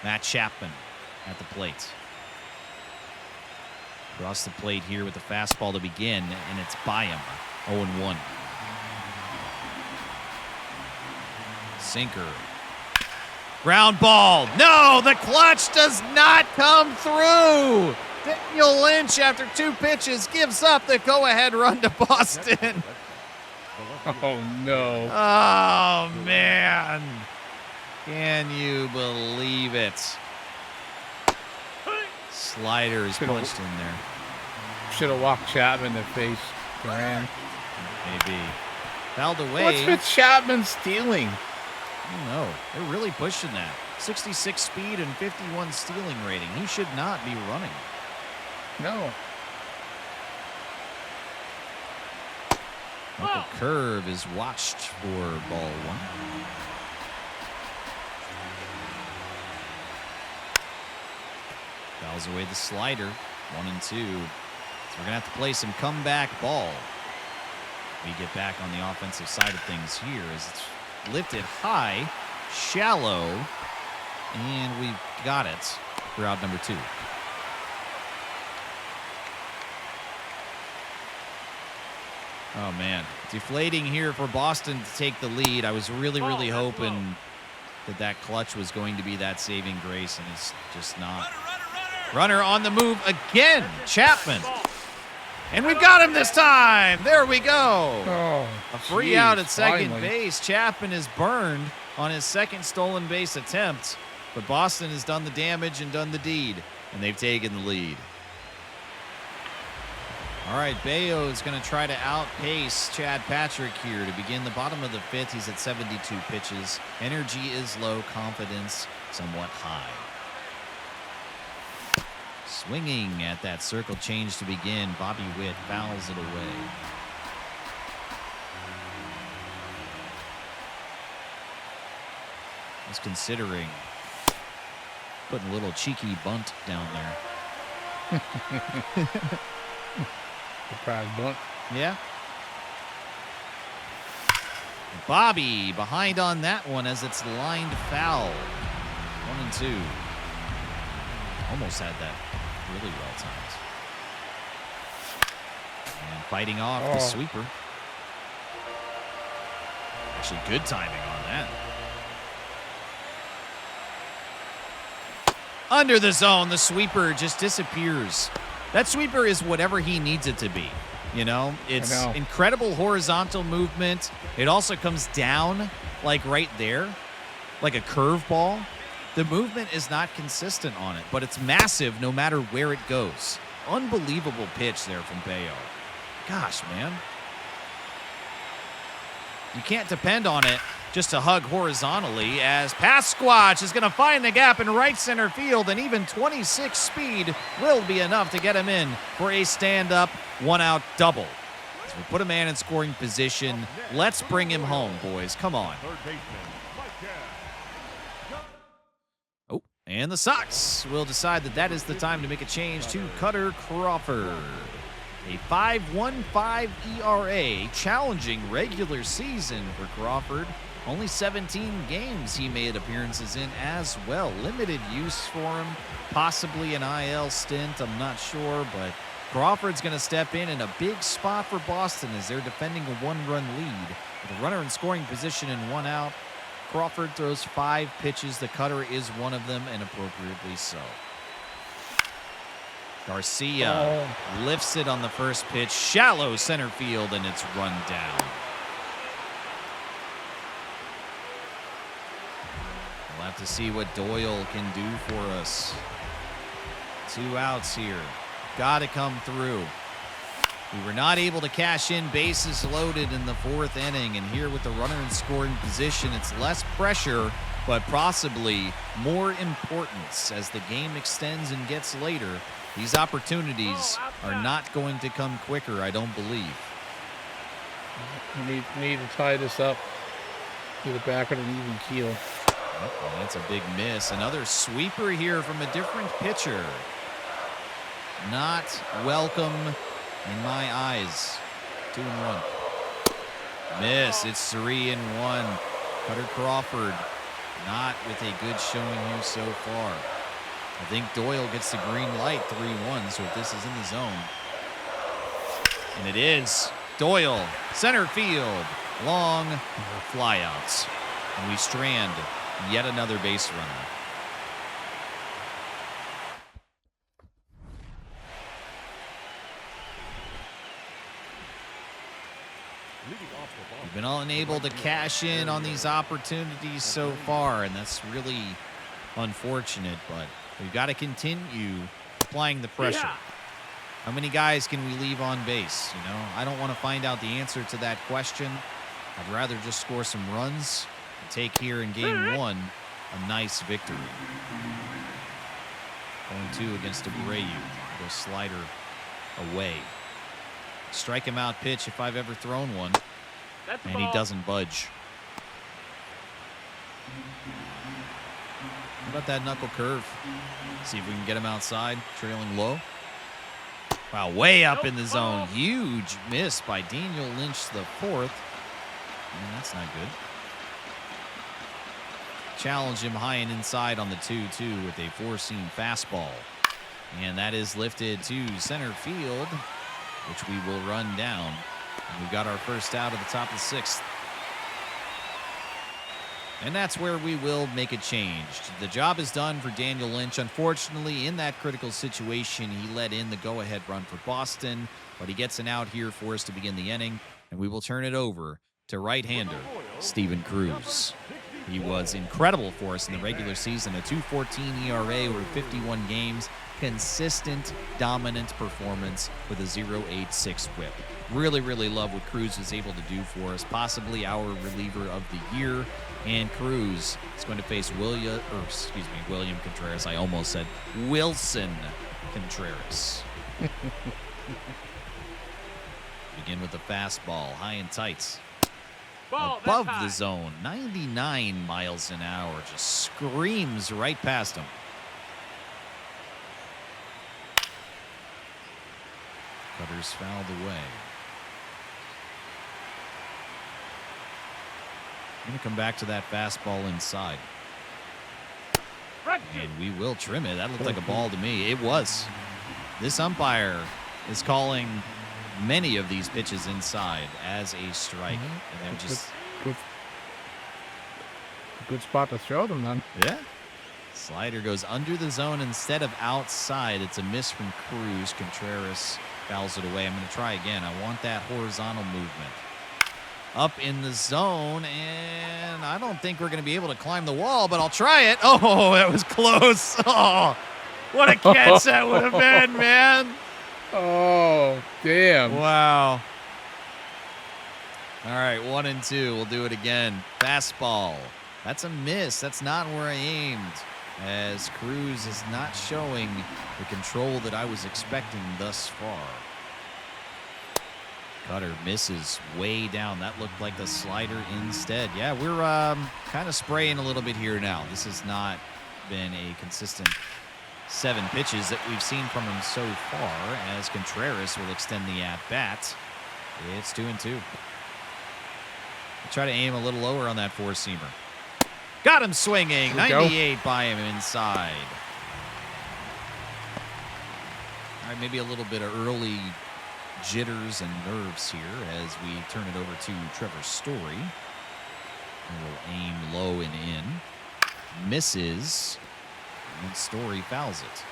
Matt Chapman at the plate. Across the plate here with the fastball to begin, and it's by him. 0-1. Sinker. Ground ball. No, the clutch does not come through. Daniel Lynch, after 2 pitches, gives up the go-ahead run to Boston. Oh, no. Oh, man. Can you believe it? Slider is punched in there. Should have walked Chapman to face Duran. Maybe. Fouled away. What's with Chapman stealing? I don't know. They're really pushing that. 66 speed and 51 stealing rating. He should not be running. No. Knuckle curve is watched for ball 1. Fouls away the slider. 1-2. So we're going to have to play some comeback ball. We get back on the offensive side of things here as it's lifted high, shallow, and we've got it for out number 2. Oh, man. Deflating here for Boston to take the lead. I was really, really hoping that clutch was going to be that saving grace, and it's just not. Runner on the move again. Chapman. And we've got him this time. There we go. Oh, A free geez, out at second finally. base. Chapman is burned on his second stolen base attempt, but Boston has done the damage and done the deed, and they've taken the lead. All right, Bayo is going to try to outpace Chad Patrick here to begin the bottom of the fifth. He's at 72 pitches. Energy is low, confidence somewhat high. Swinging at that circle change to begin. Bobby Witt fouls it away. He's considering putting a little cheeky bunt down there. Surprise bunt. Yeah. Bobby behind on that one as it's lined foul. 1-2. Almost had that really well timed. And fighting off the sweeper. Actually, good timing on that. Under the zone, the sweeper just disappears. That sweeper is whatever he needs it to be. You know, it's incredible horizontal movement. It also comes down like right there, like a curveball. The movement is not consistent on it, but it's massive no matter where it goes. Unbelievable pitch there from Bayo. Gosh, man. You can't depend on it just to hug horizontally, as Pasquatch is going to find the gap in right center field, and even 26 speed will be enough to get him in for a stand-up, one-out double. So we put a man in scoring position. Let's bring him home, boys. Come on. Oh, and the Sox will decide that that is the time to make a change to Cutter Crawford. A 5.15 ERA, challenging regular season for Crawford. Only 17 games he made appearances in as well. Limited use for him, possibly an IL stint, I'm not sure, but Crawford's going to step in a big spot for Boston as they're defending a one-run lead. With a runner in scoring position and one out, Crawford throws 5 pitches. The cutter is one of them, and appropriately so. Garcia lifts it on the first pitch, shallow center field, and it's run down. We'll have to see what Doyle can do for us. 2 outs here. Got to come through. We were not able to cash in bases loaded in the 4th inning, and here with the runner in scoring position, it's less pressure, but possibly more importance as the game extends and gets later. These opportunities are not going to come quicker, I don't believe. We need to tie this up. Get it back on an even keel. Oh, that's a big miss. Another sweeper here from a different pitcher. Not welcome in my eyes. 2-1. Miss. It's 3-1. Cutter Crawford not with a good showing here so far. I think Doyle gets the green light, 3-1, so if this is in the zone. And it is. Doyle, center field, long flyouts. And we strand yet another base runner. We've been unable to cash in on these opportunities so far, and that's really unfortunate, but we've got to continue applying the pressure. How many guys can we leave on base? You know, I don't want to find out the answer to that question. I'd rather just score some runs and take here in game 1 a nice victory. 0-2 against Abreu. Go slider away. Strike him out pitch if I've ever thrown one. And he doesn't budge. How about that knuckle curve? See if we can get him outside, trailing low. Wow, way up in the zone. Huge miss by Daniel Lynch the 4th. That's not good. Challenge him high and inside on the 2-2 with a 4-seam fastball. And that is lifted to center field, which we will run down. And we've got our first out of the top of the 6th. And that's where we will make a change. The job is done for Daniel Lynch. Unfortunately, in that critical situation, he let in the go-ahead run for Boston, but he gets an out here for us to begin the inning, and we will turn it over to right-hander Steven Cruz. He was incredible for us in the regular season, a 2.14 ERA over 51 games, consistent, dominant performance with a 0.86 whip. Really, really love what Cruz was able to do for us, possibly our reliever of the year. And Cruz is going to face William Contreras. I almost said Wilson Contreras. Begin with the fastball, high and tight. Ball, Above that's the high. zone, 99 miles an hour, just screams right past him. Cutter's fouled away. Going to come back to that fastball inside. Right to. And we will trim it. That looked like a ball to me. It was. This umpire is calling many of these pitches inside as a strike. And they're just, Good spot to throw them then. yeah. Slider goes under the zone instead of outside. It's a miss from Cruz. Contreras fouls it away. I'm going to try again. I want that horizontal movement. Up in the zone, and I don't think we're going to be able to climb the wall, but I'll try it. Oh, that was close. Oh, what a catch that would have been, man. Oh, damn. Wow. All right, 1-2. We'll do it again. Fastball. That's a miss. That's not where I aimed, as Cruz is not showing the control that I was expecting thus far. Cutter misses way down. That looked like the slider instead. Yeah, we're kind of spraying a little bit here now. This has not been a consistent 7 pitches that we've seen from him so far, as Contreras will extend the at-bat. It's 2-2. We'll try to aim a little lower on that four-seamer. Got him swinging. Here we go. 98 by him inside. All right, maybe a little bit of early jitters and nerves here as we turn it over to Trevor Story. And we'll aim low and in. Misses. And Story fouls it.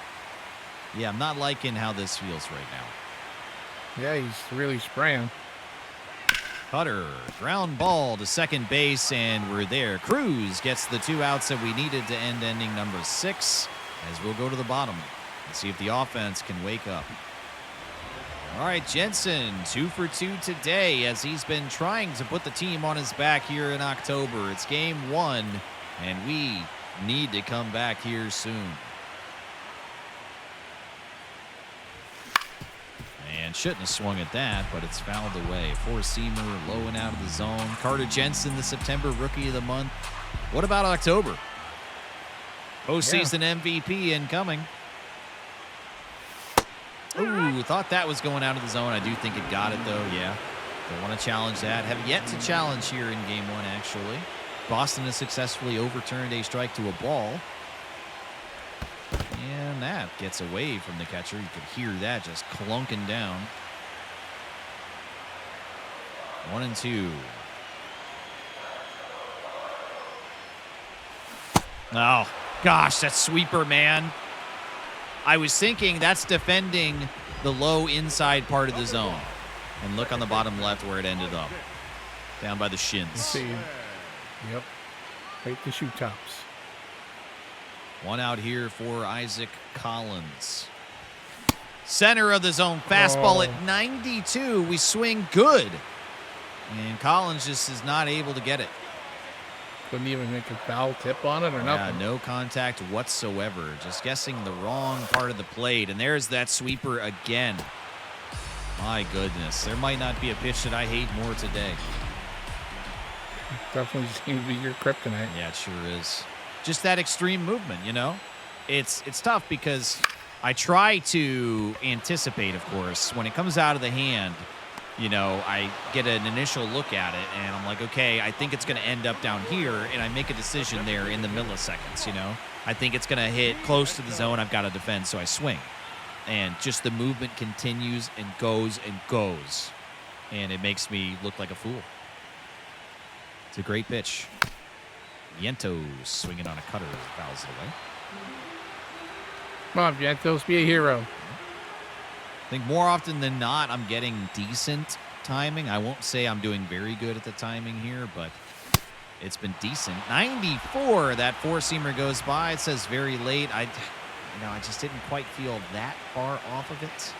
Yeah, I'm not liking how this feels right now. Yeah, he's really spraying. Cutter, ground ball to second base, and we're there. Cruz gets the 2 outs that we needed to end inning number 6, as we'll go to the bottom and see if the offense can wake up. All right, Jensen, 2 for 2 today, as he's been trying to put the team on his back here in October. It's game 1, and we need to come back here soon. And shouldn't have swung at that, but it's fouled away. Four-seamer, low and out of the zone. Carter Jensen, the September Rookie of the Month. What about October? Postseason MVP incoming. Ooh, thought that was going out of the zone. I do think it got it, though, yeah. Don't want to challenge that. Have yet to challenge here in game 1, actually. Boston has successfully overturned a strike to a ball. And that gets away from the catcher. You could hear that just clunking down. 1-2. Oh, gosh, that sweeper, man. I was thinking that's defending the low inside part of the zone. And look on the bottom left where it ended up. Down by the Let's shins. see. Yep. Right to shoot tops. 1 out here for Isaac Collins. Center of the zone, fastball at 92. We swing good. And Collins just is not able to get it. Couldn't even make a foul tip on it or Yeah, nothing. no contact whatsoever. Just guessing the wrong part of the plate. And there's that sweeper again. My goodness. There might not be a pitch that I hate more today. Definitely seems to be your kryptonite. Yeah, it sure is. Just that extreme movement, you know? It's tough because I try to anticipate, of course. When it comes out of the hand, you know, I get an initial look at it, and I'm like, okay, I think it's going to end up down here, and I make a decision there in the milliseconds, you know? I think it's going to hit close to the zone. I've got to defend, so I swing. And just the movement continues and goes, and it makes me look like a fool. It's a great pitch. Vientos swinging on a cutter, fouls it away. Come on, Vientos, be a hero. I think more often than not, I'm getting decent timing. I won't say I'm doing very good at the timing here, but it's been decent. 94, that four-seamer goes by. It says very late. I just didn't quite feel that far off of it.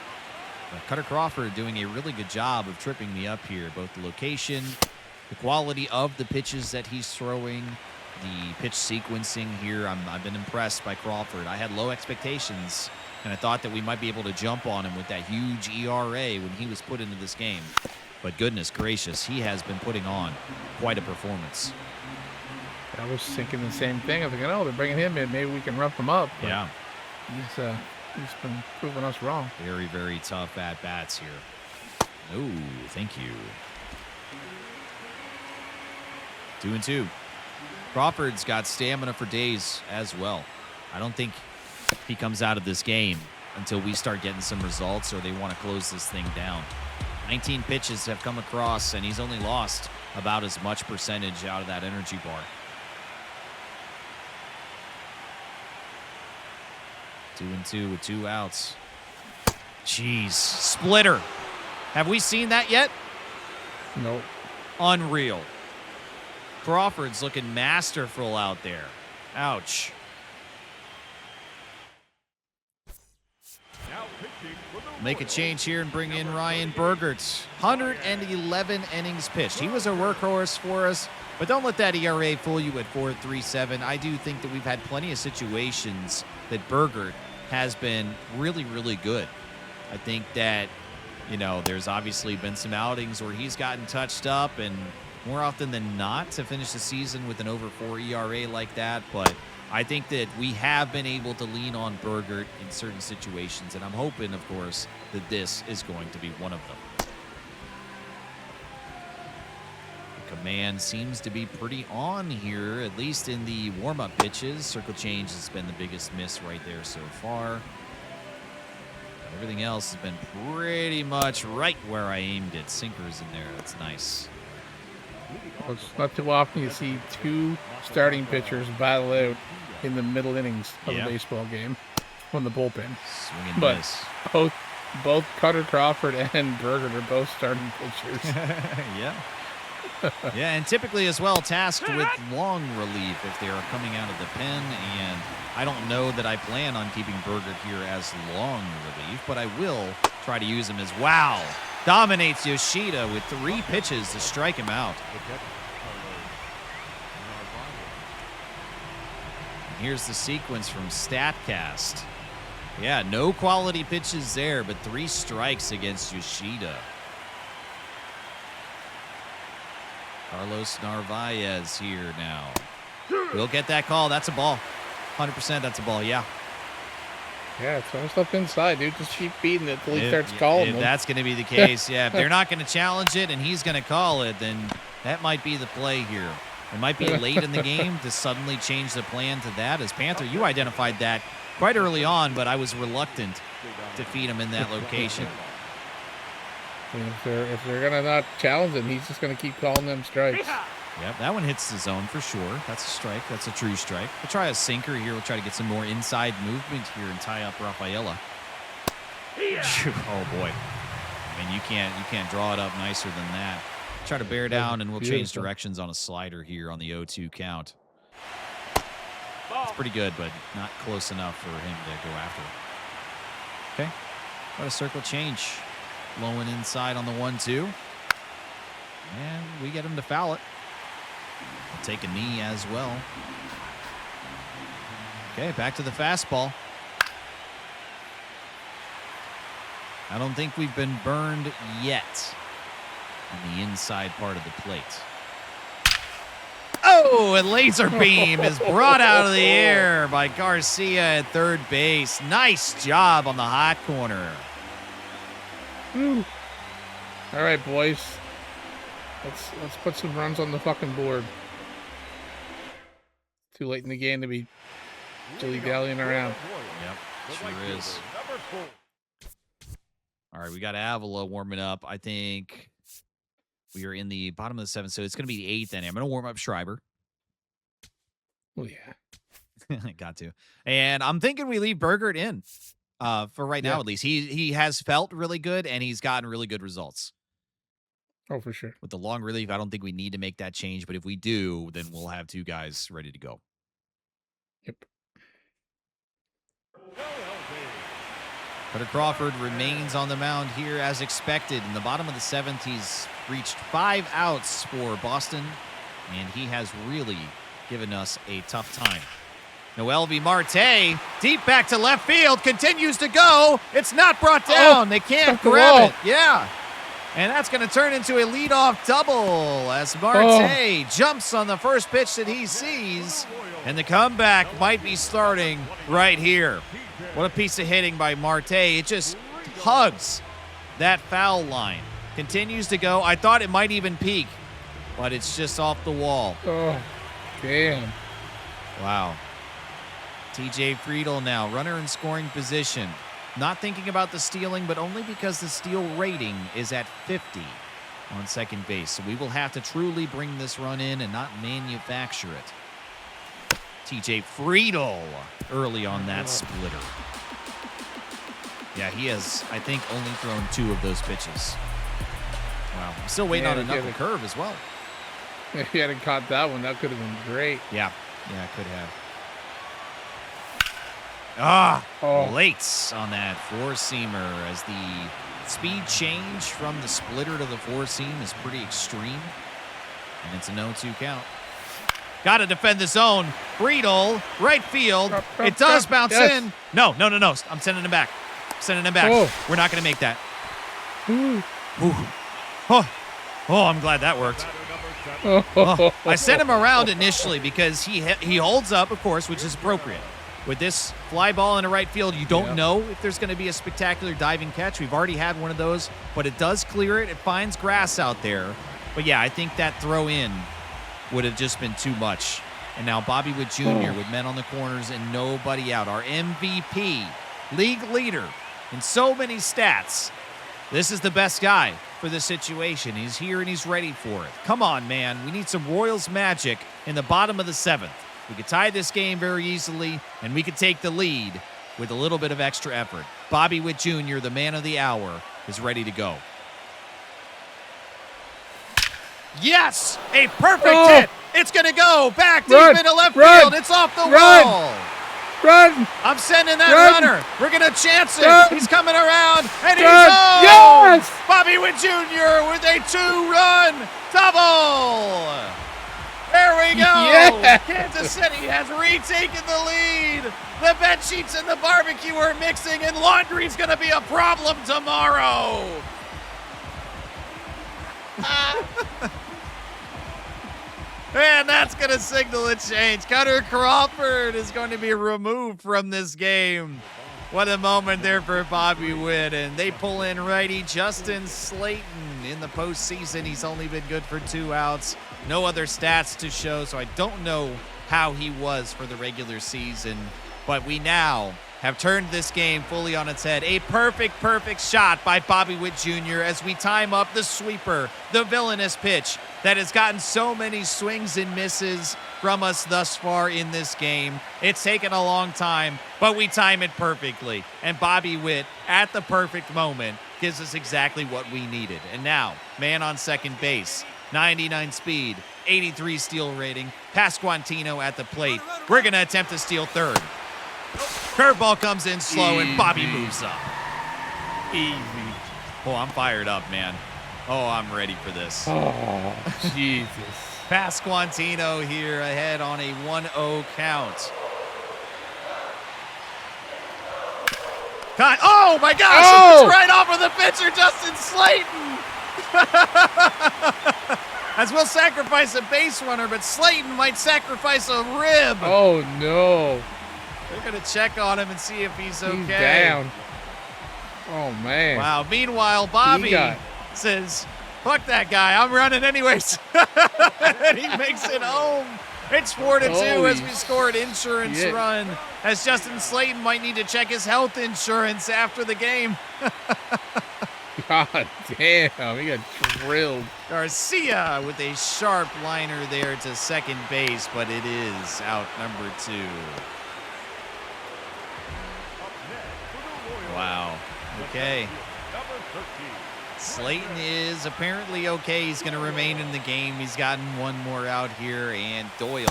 But Cutter Crawford doing a really good job of tripping me up here, both the location, the quality of the pitches that he's throwing, the pitch sequencing here. I've been impressed by Crawford. I had low expectations, and I thought that we might be able to jump on him with that huge ERA when he was put into this game. But goodness gracious, he has been putting on quite a performance. I was thinking the same thing. I was thinking, oh, they're bringing him in. Maybe we can rough him up. But Yeah. He's been proving us wrong. Very, very tough at-bats here. Oh, thank you. 2-2. Crawford's got stamina for days as well. I don't think he comes out of this game until we start getting some results or they want to close this thing down. 19 pitches have come across, and he's only lost about as much percentage out of that energy bar. 2-2 with 2 outs. Jeez, splitter. Have we seen that yet? Nope. Unreal. Crawford's looking masterful out there. Ouch. Now pitching for the Make a Royals, change here and bring in Ryan Bergert. 111 innings pitched. He was a workhorse for us, but don't let that ERA fool you at 4.37. I do think that we've had plenty of situations that Bergert has been really, really good. I think that, there's obviously been some outings where he's gotten touched up, and more often than not to finish the season with an over 4 ERA like that, but I think that we have been able to lean on Bergert in certain situations, and I'm hoping, of course, that this is going to be one of them. The command seems to be pretty on here, at least in the warm-up pitches. Circle change has been the biggest miss right there so far. But everything else has been pretty much right where I aimed it. Sinkers in there. That's nice. Well, it's not too often you see 2 starting pitchers battle out in the middle innings of Yeah. a baseball game from the bullpen. Swing and But miss. both Cutter Crawford and Bergert are both starting pitchers. Yeah. Yeah, and typically as well tasked with long relief if they are coming out of the pen, and I don't know that I plan on keeping Bergert here as long relief, but I will try to use him as wow. Dominates Yoshida with 3 pitches to strike him out. And here's the sequence from StatCast. Yeah, no quality pitches there, but 3 strikes against Yoshida. Carlos Narvaez here now. We'll get that call. That's a ball. 100% that's a ball, yeah. Yeah, throw stuff inside, dude. Just keep feeding it till he starts calling If them. that's going to be the case, yeah. If they're not going to challenge it and he's going to call it, then that might be the play here. It might be late in the game to suddenly change the plan to that. As Panther, you identified that quite early on, but I was reluctant to feed him in that location. And if they're gonna not challenge him, he's just gonna keep calling them strikes. Yep, that one hits the zone for sure. That's a strike. That's a true strike. We'll try a sinker here. We'll try to get some more inside movement here and tie up Rafaela. Oh boy. I mean, you can't draw it up nicer than that. Try to bear down, and we'll change Beautiful. directions on a slider here on the 0-2 count. It's pretty good, but not close enough for him to go after it. Okay. Got a circle change. Blowing inside on the 1-2. And we get him to foul it. We'll take a knee as well. Okay, back to the fastball. I don't think we've been burned yet on the inside part of the plate. Oh, a laser beam is brought out of the air by Garcia at third base. Nice job on the hot corner. Woo. All right, boys. Let's put some runs on the fucking board. Too late in the game to be dilly-dallying around. Yep, sure is. All right, we got Avila warming up. I think we are in the bottom of the 7th, so it's going to be the 8th inning. I'm going to warm up Schreiber. Oh yeah. Got to. And I'm thinking we leave Bergert in for right now, Yeah. at least. He has felt really good, and he's gotten really good results. Oh, for sure. With the long relief, I don't think we need to make that change, but if we do, then we'll have 2 guys ready to go. Yep. Cutter Crawford remains on the mound here as expected. In the bottom of the 7th, he's reached 5 outs for Boston, and he has really given us a tough time. Noelvi Marte, deep back to left field, continues to go. It's not brought down. They can't grab it. Yeah. And that's going to turn into a leadoff double as Marte jumps on the first pitch that he sees. And the comeback might be starting right here. What a piece of hitting by Marte. It just hugs that foul line. Continues to go. I thought it might even peak, but it's just off the wall. Oh, damn. Wow. TJ Friedel now, runner in scoring position. Not thinking about the stealing, but only because the steal rating is at 50 on second base. So we will have to truly bring this run in and not manufacture it. TJ Friedel early on that splitter. Yeah, he has, I think, only thrown 2 of those pitches. Wow. I'm still waiting on a knuckle curve as well. If he hadn't caught that one, that could have been great. Yeah, could have. Late on that four-seamer as the speed change from the splitter to the four-seam is pretty extreme. And it's a 0-2 count. Got to defend the zone. Friedel, right field. It does bounce in. No. I'm sending him back. We're not going to make that. Ooh. Oh, I'm glad that worked. I sent him around initially because he holds up, of course, which is appropriate. With this fly ball in the right field, you don't know if there's going to be a spectacular diving catch. We've already had one of those, but it does clear it. It finds grass out there. But yeah, I think that throw in would have just been too much. And now Bobby Witt Jr. with men on the corners and nobody out. Our MVP, league leader in so many stats. This is the best guy for this situation. He's here and he's ready for it. Come on, man. We need some Royals magic in the bottom of the 7th. We could tie this game very easily, and we could take the lead with a little bit of extra effort. Bobby Witt Jr., the man of the hour, is ready to go. Yes! A perfect hit! It's going to go back deep into left field. It's off the wall. Run! I'm sending that runner. We're going to chance it. He's coming around, and he's home! Yes! Bobby Witt Jr. with a 2-run double! There we go! Yeah. Kansas City has retaken the lead. The bed sheets and the barbecue are mixing, and laundry's going to be a problem tomorrow. And that's going to signal a change. Cutter Crawford is going to be removed from this game. What a moment there for Bobby Witt. And they pull in righty Justin Slayton in the postseason. He's only been good for 2 outs. No other stats to show, so I don't know how he was for the regular season. But we now have turned this game fully on its head. A perfect shot by Bobby Witt Jr. as we time up the sweeper, the villainous pitch that has gotten so many swings and misses from us thus far in this game. It's taken a long time, but we time it perfectly. And Bobby Witt, at the perfect moment, gives us exactly what we needed. And now, man on second base, 99 speed, 83 steal rating, Pasquantino at the plate. We're going to attempt to steal third. Curveball comes in slow, and Bobby moves up. Easy. Oh, I'm fired up, man. Oh, I'm ready for this. Oh, Jesus. Pasquantino here ahead on a 1-0 count. Oh, my gosh. Oh! It's right off of the pitcher, Justin Slayton. As we'll sacrifice a base runner, but Slayton might sacrifice a rib. Oh, no. They're going to check on him and see if he's okay. He's down. Oh, man. Wow. Meanwhile, Bobby says, fuck that guy. I'm running anyways. And he makes it home. It's 4-2 as we score an insurance run, as Justin Slayton might need to check his health insurance after the game. God damn. He got drilled. Garcia with a sharp liner there to second base, but it is out number 2. Wow. Okay. Slayton is apparently okay. He's going to remain in the game. He's gotten one more out here, and Doyle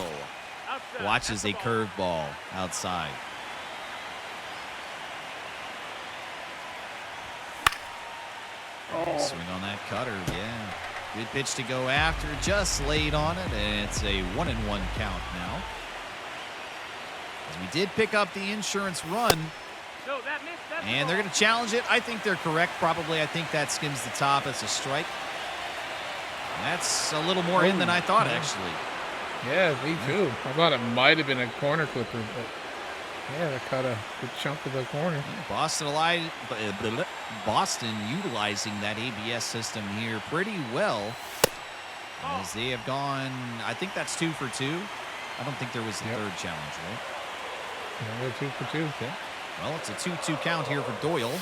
Outside. watches a That's the ball. curveball outside. Swing on that cutter, yeah. Good pitch to go after, just laid on it, and it's a 1-1 count now. As we did pick up the insurance run, No, that missed. That's the and they're ball. going to challenge it. I think they're correct, probably. I think that skims the top. It's a strike. That's a little more in than I thought, actually. Yeah, me too. I thought it might have been a corner clipper, but yeah, that cut a good chunk of the corner. Boston utilizing that ABS system here pretty well, as they have gone, I think that's 2 for 2. I don't think there was a third challenge, right? Yeah, we're 2 for 2. Okay. Well, it's a 2-2 count here for Doyle.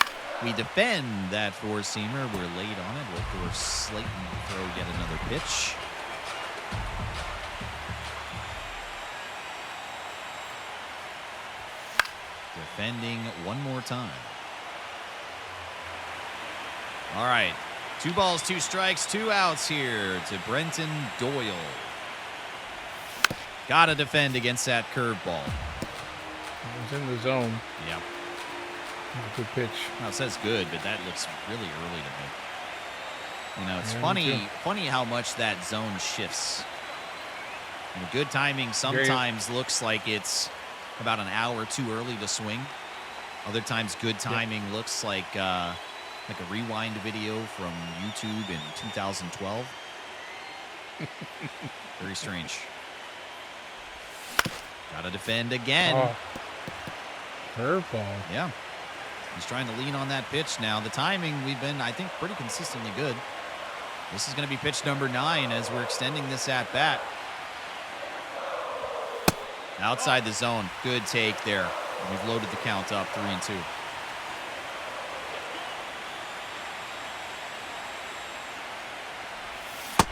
We defend that four-seamer. We're late on it. We'll force Slayton to throw yet another pitch. Defending one more time. All right. 2 balls, 2 strikes, 2 outs here to Brenton Doyle. Got to defend against that curveball. It was in the zone. Yep. It was a good pitch. Now it says good, but that looks really early to me. You know, it's Yeah, me too. funny how much that zone shifts. You know, good timing sometimes looks like it's about an hour too early to swing. Other times, good timing looks like a rewind video from YouTube in 2012. Very strange. Got to defend again. Oh. Curveball. Yeah. He's trying to lean on that pitch now. The timing, we've been, I think, pretty consistently good. This is going to be pitch number 9 as we're extending this at bat. Outside the zone. Good take there. And we've loaded the count up 3-2.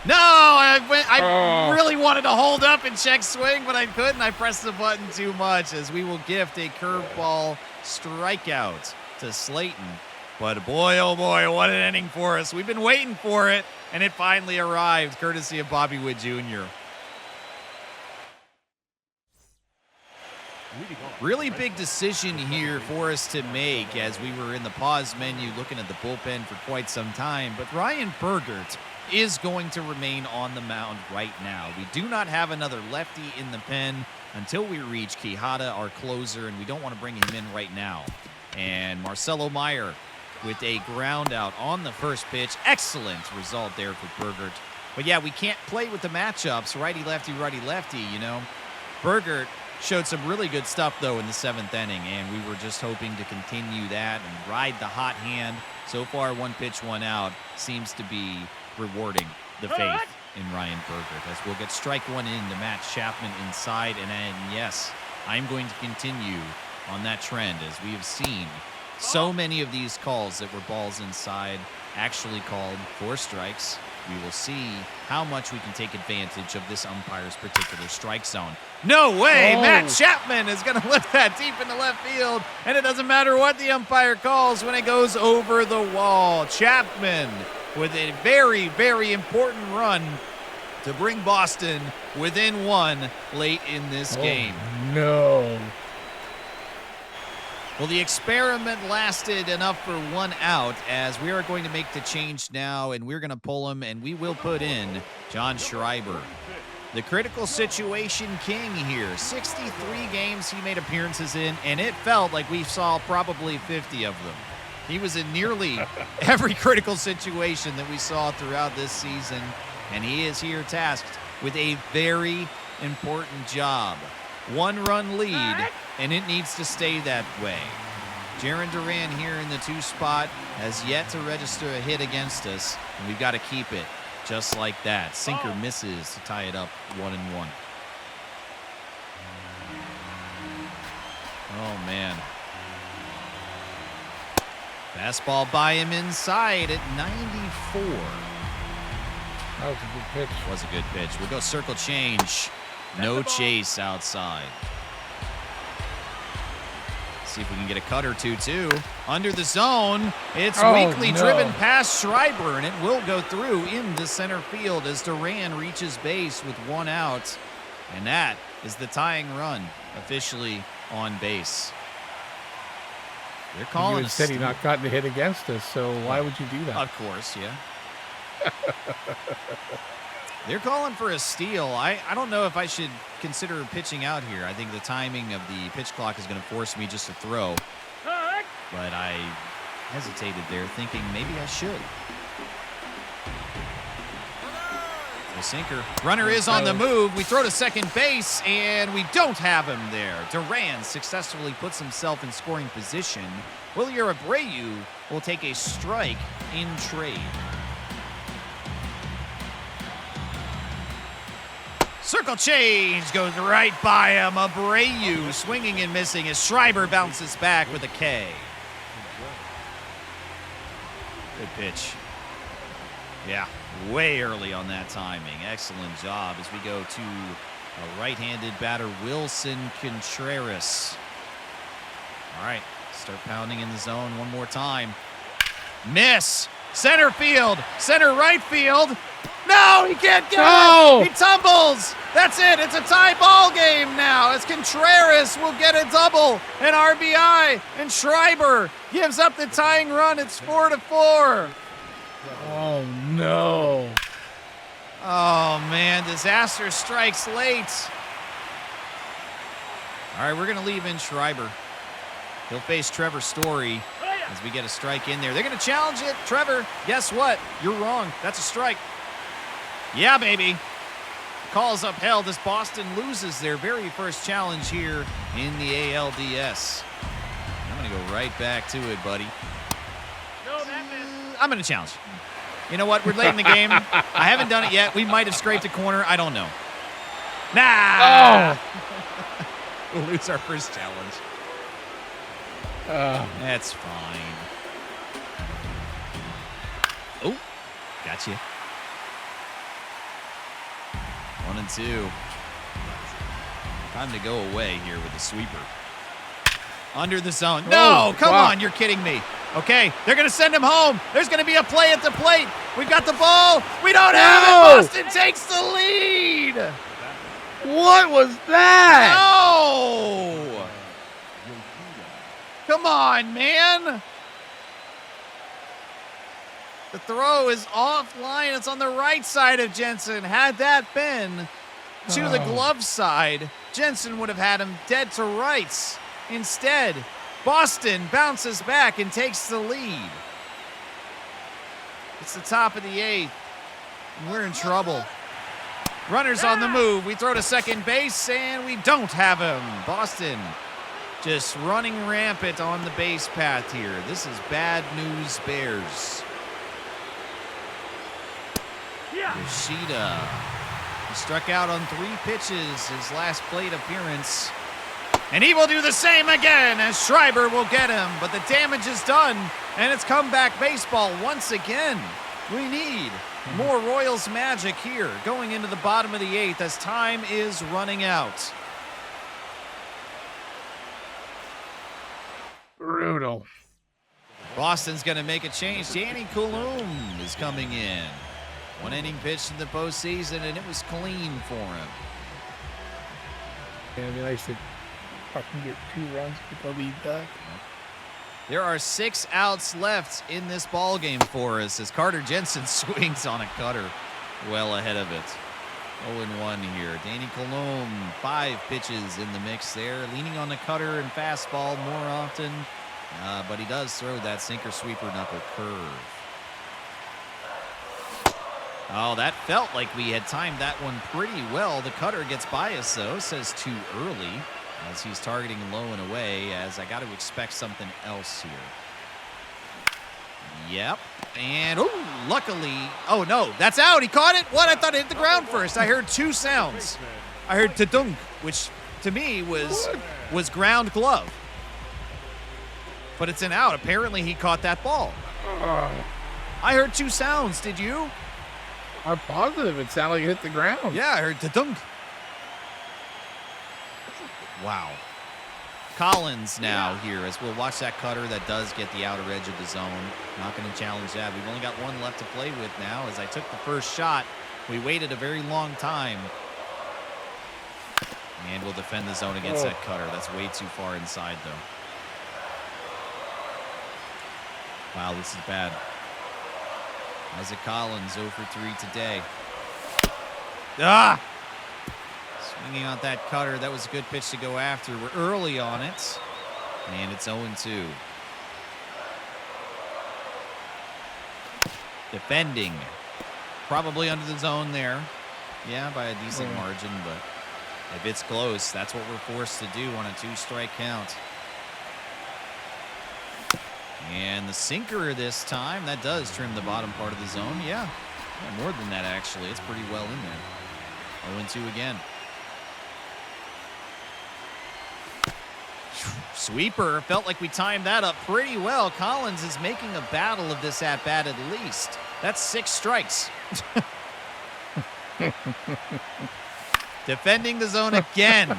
No, I really wanted to hold up and check swing, but I couldn't. I pressed the button too much as we will gift a curveball strikeout to Slayton. But boy, oh boy, what an inning for us. We've been waiting for it, and it finally arrived, courtesy of Bobby Wood Jr. Really big decision here for us to make as we were in the pause menu looking at the bullpen for quite some time. But Ryan Bergert is going to remain on the mound right now. We do not have another lefty in the pen until we reach Quijada, our closer, and we don't want to bring him in right now. And Marcelo Meyer with a ground out on the first pitch. Excellent result there for Bergert. But yeah, we can't play with the matchups, righty-lefty, righty-lefty, you know. Bergert showed some really good stuff, though, in the 7th inning, and we were just hoping to continue that and ride the hot hand. So far, 1 pitch, 1 out seems to be rewarding the faith in Ryan Bergert, as we'll get strike 1 in to Matt Chapman inside. And then, yes, I'm going to continue on that trend, as we have seen so many of these calls that were balls inside actually called for strikes. We will see how much we can take advantage of this umpire's particular strike zone. No way! Oh. Matt Chapman is going to lift that deep into left field, and it doesn't matter what the umpire calls when it goes over the wall. Chapman with a very, very important run to bring Boston within 1 late in this game. No. Well, the experiment lasted enough for 1 out, as we are going to make the change now, and we're going to pull him, and we will put in John Schreiber. The critical situation king here. 63 games he made appearances in, and it felt like we saw probably 50 of them. He was in nearly every critical situation that we saw throughout this season, and he is here tasked with a very important job. 1-run lead, and it needs to stay that way. Jarren Duran here in the 2 spot has yet to register a hit against us, and we've got to keep it just like that. Sinker misses to tie it up 1-1. Oh, man. Fastball by him inside at 94. That was a good pitch. Was a good pitch. We'll go circle change. No chase outside. See if we can get a cut or two, too. Under the zone, it's Oh, weakly no. driven past Schreiber, and it will go through into center field as Duran reaches base with one out. And that is the tying run officially on base. They're calling You a said he steal. not gotten a hit against us, so why would you do that? Of course, yeah. They're calling for a steal. I don't know if I should consider pitching out here. I think the timing of the pitch clock is going to force me just to throw. Strike. But I hesitated there, thinking maybe I should. The sinker. Runner is on the move. We throw to second base, and we don't have him there. Duran successfully puts himself in scoring position. Willier Abreu will take a strike in trade. Circle change goes right by him. Abreu swinging and missing as Schreiber bounces back with a K. Good pitch. Yeah, way early on that timing. Excellent job as we go to a right-handed batter, Wilson Contreras. All right, start pounding in the zone one more time. Miss. Center field. Center right field. No, he can't get No! it. He tumbles. That's it. It's a tie ball game now as Contreras will get a double, an RBI, and Schreiber gives up the tying run. It's 4-4. Oh, no. Oh, man, disaster strikes late. All right, we're going to leave in Schreiber. He'll face Trevor Story as we get a strike in there. They're going to challenge it. Trevor, guess what? You're wrong. That's a strike. Yeah, baby. Call's upheld as Boston loses their very first challenge here in the ALDS. I'm going to go right back to it, buddy. No, that missed. I'm going to challenge. You know what? We're late in the game. I haven't done it yet. We might have scraped a corner. I don't know. Nah. We'll lose our first challenge. That's fine. Oh, gotcha. 1-2. Time to go away here with the sweeper. Under the zone. No, come wow. on, you're kidding me. Okay, they're going to send him home. There's going to be a play at the plate. We've got the ball. We don't have it. Boston takes the lead. What was that? No. Come on, man. The throw is offline. It's on the right side of Jensen. Had that been to the glove side, Jensen would have had him dead to rights. Instead, Boston bounces back and takes the lead. It's the top of the eighth, and we're in trouble. Runners on the move. We throw to second base, and we don't have him. Boston just running rampant on the base path here. This is bad news, Bears. Yeah. Yoshida. He struck out on 3 pitches his last plate appearance. And he will do the same again as Schreiber will get him. But the damage is done, and it's comeback baseball once again. We need more Royals magic here going into the bottom of the 8th as time is running out. Brutal. Boston's going to make a change. Danny Coulomb is coming in. 1 inning pitch in the postseason, and it was clean for him. Yeah, it'd be nice to fucking get 2 runs with the lead back. There are 6 outs left in this ball game for us as Carter Jensen swings on a cutter well ahead of it. 0-1 here. Danny Coulomb, 5 pitches in the mix there, leaning on the cutter and fastball more often, but he does throw that sinker sweeper knuckle curve. Oh, that felt like we had timed that one pretty well. The cutter gets by us, though. Says too early as he's targeting low and away, as I got to expect something else here. Yep. And, oh, luckily. Oh, no, that's out. He caught it. What? I thought it hit the ground first. I heard 2 sounds. I heard ta-dunk, which to me was ground glove. But it's an out. Apparently he caught that ball. I heard 2 sounds. Did you? I'm positive it sounded like it hit the ground. Yeah, I heard ta-dunk. Wow. Collins now here as we'll watch that cutter that does get the outer edge of the zone. Not going to challenge that. We've only got one left to play with now. As I took the first shot, we waited a very long time. And we'll defend the zone against that cutter. That's way too far inside, though. Wow, this is bad. Isaac Collins 0 for 3 today. Ah! Swinging on that cutter. That was a good pitch to go after. We're early on it. And it's 0-2. Defending. Probably under the zone there. Yeah, by a decent margin, but if it's close, that's what we're forced to do on a 2-strike count. And the sinker this time, that does trim the bottom part of the zone. Yeah, more than that, actually. It's pretty well in there. 0-2 again. Sweeper. Felt like we timed that up pretty well. Collins is making a battle of this at-bat at least. That's 6 strikes. Defending the zone again.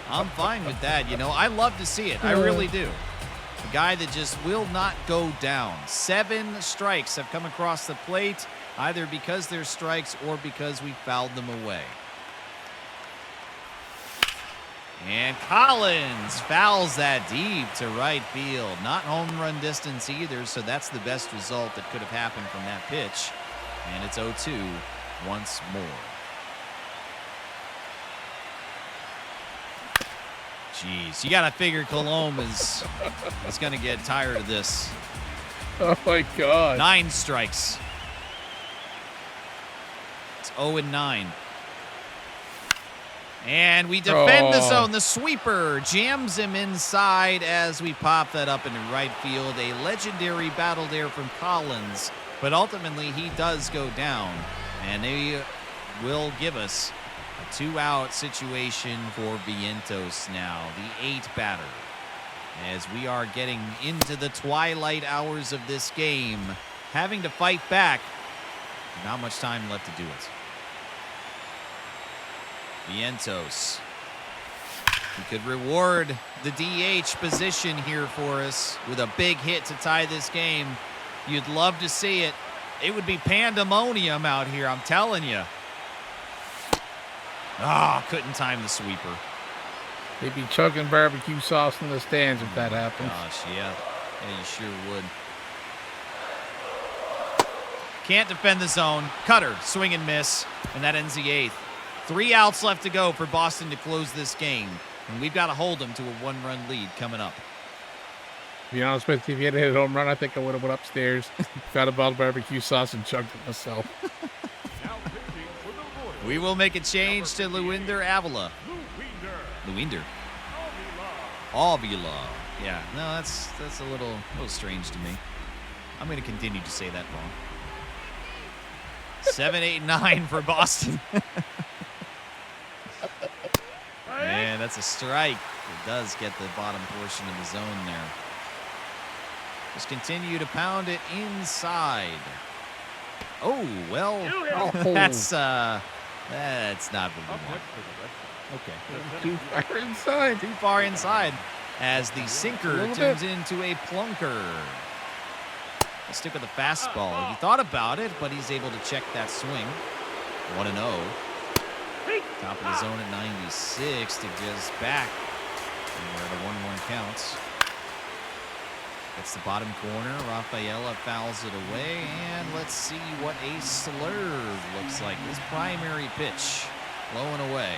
I'm fine with that. You know, I love to see it. I really do. A guy that just will not go down. 7 strikes have come across the plate, either because they're strikes or because we fouled them away. And Collins fouls that deep to right field. Not home run distance either, so that's the best result that could have happened from that pitch. And it's 0-2 once more. Jeez, you got to figure Colomb is going to get tired of this. Oh, my God. 9 strikes. It's 0-9. And we defend the zone. The sweeper jams him inside as we pop that up into right field. A legendary battle there from Collins. But ultimately, he does go down. And they will give us a 2-out situation for Vientos now, the 8th batter. As we are getting into the twilight hours of this game, having to fight back. Not much time left to do it. Vientos. He could reward the DH position here for us with a big hit to tie this game. You'd love to see it. It would be pandemonium out here, I'm telling you. Ah, couldn't time the sweeper. They'd be chugging barbecue sauce in the stands if that happens. Gosh, yeah. Yeah, you sure would. Can't defend the zone. Cutter, swing and miss, and that ends the 8th. 3 outs left to go for Boston to close this game, and we've got to hold them to a 1-run lead coming up. To be honest with you, if you had hit a home run, I think I would have went upstairs, got a bottle of barbecue sauce, and chugged it myself. We will make a change to Luinder Avila. Luinder. Avila. Yeah, no, that's a little strange to me. I'm going to continue to say that wrong. 7, 8, 9 for Boston. And that's a strike. It does get the bottom portion of the zone there. Just continue to pound it inside. Oh, well, that's not what we want. Okay. Too far inside. Too far inside as the sinker turns into a plunker. Let's stick with the fastball. He thought about it, but he's able to check that swing. 1-0. Top of the zone at 96 to get us back. And we're at a 1-1 count. It's the bottom corner. Rafaela fouls it away. And let's see what a slurve looks like. His primary pitch. Blowing away.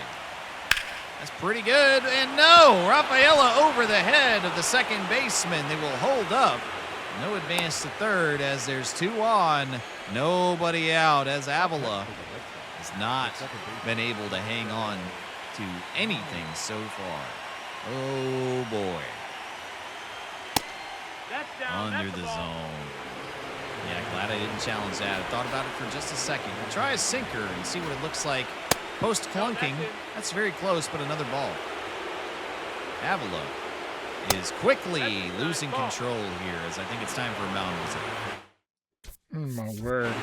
That's pretty good. And no! Rafaela over the head of the second baseman. They will hold up. No advance to third as there's 2 on. Nobody out as Avila has not been able to hang on to anything so far. Oh, boy. Under the zone. Yeah, glad I didn't challenge that. I thought about it for just a second. We'll try a sinker and see what it looks like post-clunking. That's very close, but another ball. Avila is quickly losing control here as I think it's time for a mound visit. My word.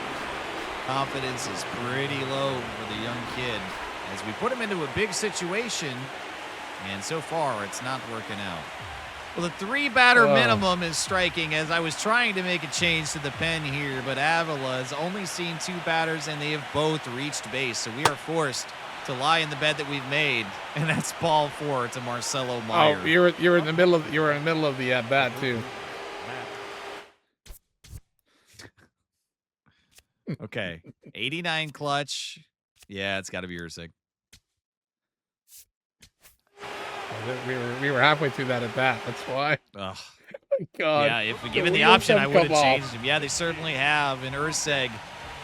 Confidence is pretty low for the young kid as we put him into a big situation. And so far, it's not working out. Well, the 3-batter minimum is striking as I was trying to make a change to the pen here, but Avila has only seen 2 batters, and they have both reached base. So we are forced to lie in the bed that we've made, and that's ball 4 to Marcelo Meyer. Oh, you're in the middle of the at bat too. Okay, 89 clutch. Yeah, it's got to be Ursig. We were halfway through that at bat. That's why. Ugh. My God. Yeah, if we given the option, I would have changed him. Yeah, they certainly have. And Ursig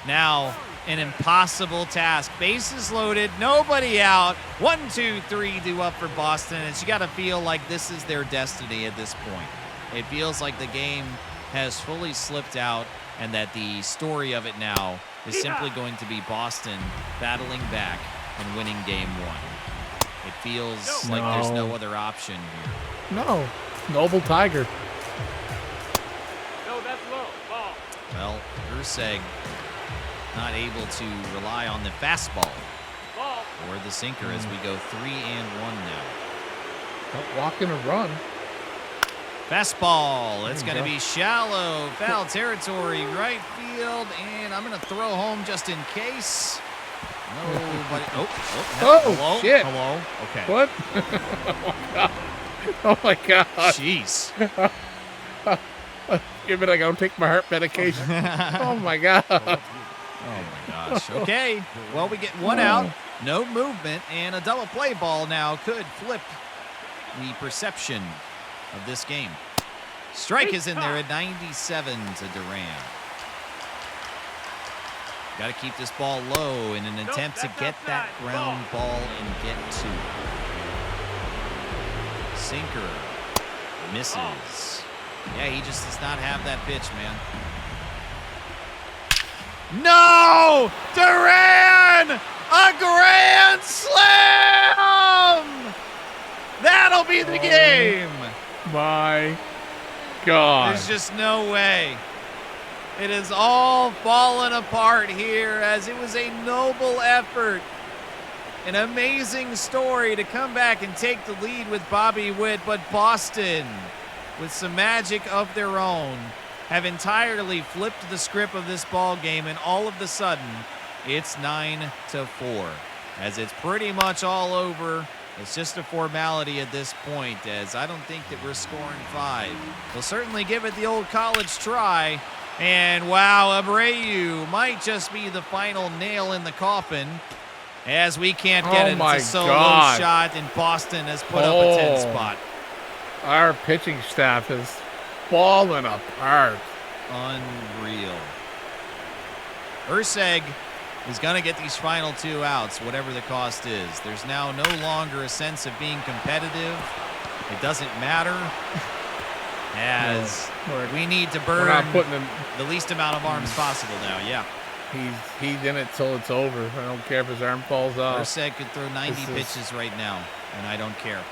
now an impossible task. Bases loaded, nobody out. 1, 2, 3 due up for Boston. And you got to feel like this is their destiny at this point. It feels like the game has fully slipped out, and that the story of it now is simply going to be Boston battling back and winning game 1. It feels like there's no other option here. No. Noble Tiger. No, that's low. Ball. Well, Ursig not able to rely on the fastball Ball. or the sinker as we go 3-1 now. Don't walk in a run. Fastball. It's going to be shallow. Foul territory, right field, and I'm going to throw home just in case. Nobody. Hello? Shit. Hello? Okay. What? Oh my God. Jeez. Give it, I go take my heart medication. Oh my God. Oh my gosh. Okay. Well, we get 1 out, no movement, and a double play ball now could flip the perception of this game. Strike is in there at 97 to Duran. Got to keep this ball low in an attempt to get that ground ball and get 2. Sinker misses. Yeah, he just does not have that pitch, man. No! Duran! A grand slam! That'll be the game! My God. There's just no way. It is all fallen apart here as it was a noble effort. An amazing story to come back and take the lead with Bobby Witt, but Boston, with some magic of their own, have entirely flipped the script of this ball game, and all of a sudden, it's 9-4. As it's pretty much all over. It's just a formality at this point, as I don't think that we're scoring 5. We'll certainly give it the old college try. And wow, Abreu might just be the final nail in the coffin, as we can't get it. It's a solo shot, and Boston has put up a 10 spot. Our pitching staff has fallen apart. Unreal. Ursig is going to get these final 2 outs, whatever the cost is. There's now no longer a sense of being competitive. It doesn't matter, as we need to burn the least amount of arms possible now. Yeah. He's in it till it's over. I don't care if his arm falls off. Ursig could throw 90 pitches right now, and I don't care.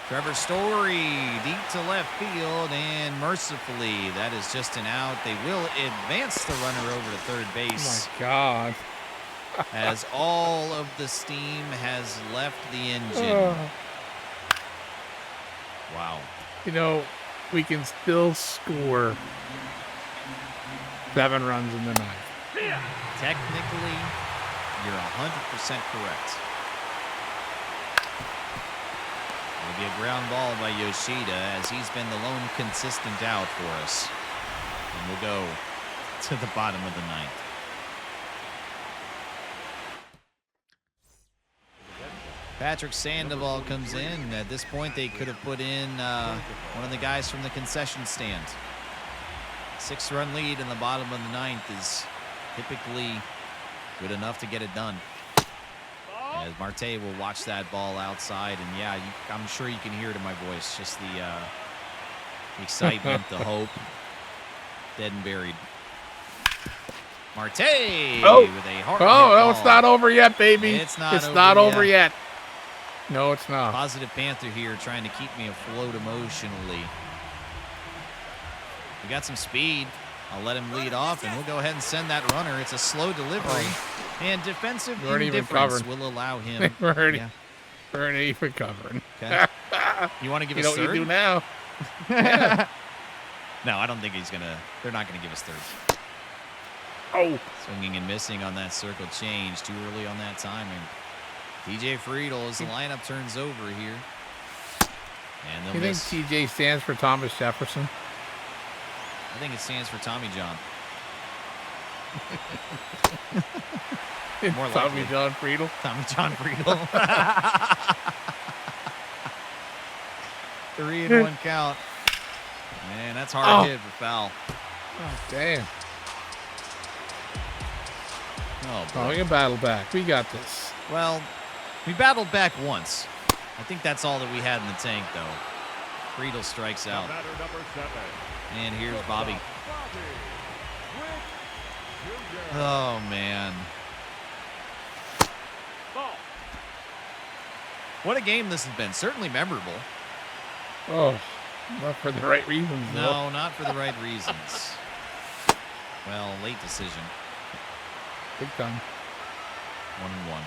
Trevor Story deep to left field, and mercifully, that is just an out. They will advance the runner over to third base. Oh my God. As all of the steam has left the engine. Wow. You know, we can still score 7 runs in the 9th. Technically, you're 100% correct. It'll be a ground ball by Yoshida, as he's been the lone consistent out for us. And we'll go to the bottom of the 9th. Patrick Sandoval comes in. At this point, they could have put in one of the guys from the concession stand. 6-run lead in the bottom of the 9th is typically good enough to get it done. As Marte will watch that ball outside, and yeah, I'm sure you can hear it in my voice, just the excitement, the hope, dead and buried. Marte with a hard no, it's not over yet, baby. It's not over yet. No, it's not. Positive Panther here trying to keep me afloat emotionally. We got some speed. I'll let him lead off, and we'll go ahead and send that runner. It's a slow delivery, and defensive indifference will allow him. Burn A for covering. Okay. You want to give You us know what third? you do now? Yeah. No, I don't think they're not gonna give us third. Oh, Swinging and missing on that circle change. Too early on that timing. TJ Friedel as the lineup turns over here. And they'll you think miss. TJ stands for Thomas Jefferson? I think it stands for Tommy John. More Tommy likely. John Friedel. Tommy John Friedel. 3-1 count. Man, that's hard hit for foul. Oh, damn. Oh, Oh, boy. we can battle back. We got this. Well, we battled back once. I think that's all that we had in the tank, though. Friedel strikes out. Batter number 7. And here's Bobby. Bobby Wick Jr. Oh, man. Ball. What a game this has been. Certainly memorable. Oh, not for the right reasons. though. No, not for the right reasons. Well, late decision. Big time. 1-1.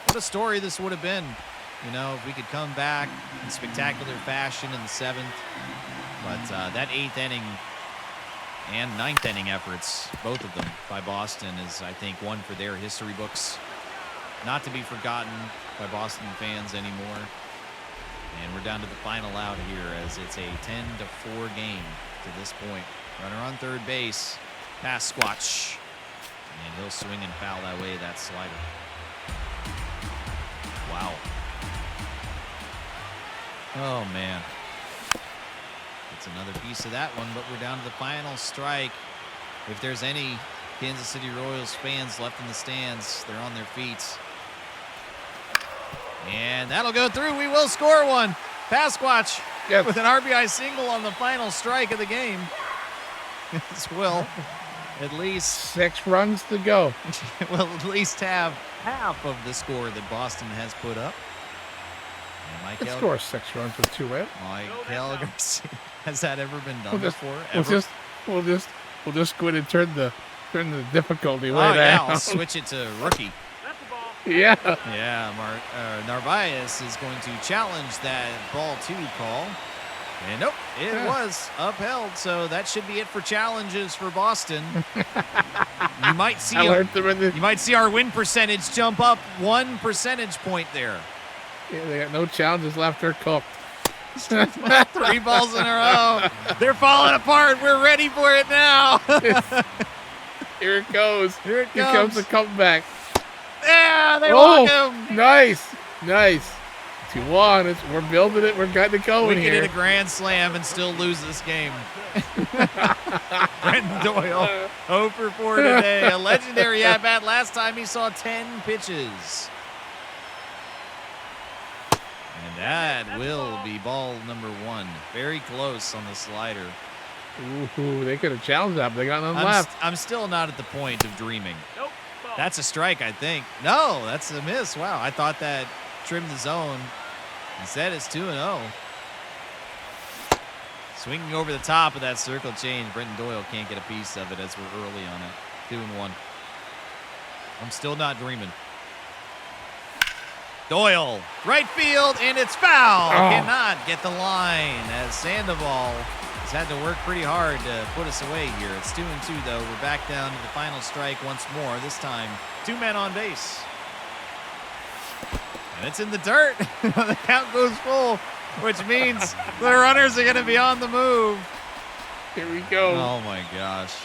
What a story this would have been. You know, if we could come back in spectacular fashion in the 7th. But that 8th inning and 9th inning efforts, both of them by Boston, is, I think, one for their history books. Not to be forgotten by Boston fans anymore. And we're down to the final out here as it's a 10-4 game to this point. Runner on third base. Pass Squatch. And he'll swing and foul that way, that slider. Wow. Oh, man. It's another piece of that one, but we're down to the final strike. If there's any Kansas City Royals fans left in the stands, they're on their feet. And that'll go through. We will score one. Pasquatch Yes. with an RBI single on the final strike of the game. This will at least 6 runs to go. will at least have half of the score that Boston has put up. And Let's score 6 runs with 2 out. Michael Garcia. Has that ever been done We'll just- before? We'll Ever? just go ahead and turn the difficulty way Oh, yeah, down. I'll switch it to rookie. That's the ball. Yeah. Yeah, Narvaez is going to challenge that ball 2 call. And nope, it was upheld. So that should be it for challenges for Boston. You might see I learned them in the. you might see our win percentage jump up 1 percentage point there. Yeah, they got no challenges left. They're cooked. 3 balls in a row. They're falling apart. We're ready for it now. Here it goes. Here it Here comes the comeback. Yeah, they Oh, walk him. nice. 2-1. We're building it. We're getting it going We can here. hit a grand slam and still lose this game. Brenton Doyle, 0 for 4 today. A legendary at-bat. Last time he saw 10 pitches. And that will be ball number 1. Very close on the slider. Ooh, they could have challenged that, but they got nothing left. I'm still not at the point of dreaming. Nope. Ball. That's a strike, I think. No, that's a miss. Wow, I thought that trimmed the zone. Instead, it's 2-0. Swinging over the top of that circle change. Brenton Doyle can't get a piece of it as we're early on it. 2-1. I'm still not dreaming. Doyle, right field, and it's foul. Oh. Cannot get the line as Sandoval has had to work pretty hard to put us away here. It's 2-2, though. We're back down to the final strike once more. This time, 2 men on base. And it's in the dirt. The count goes full, which means the runners are going to be on the move. Here we go. Oh, my gosh.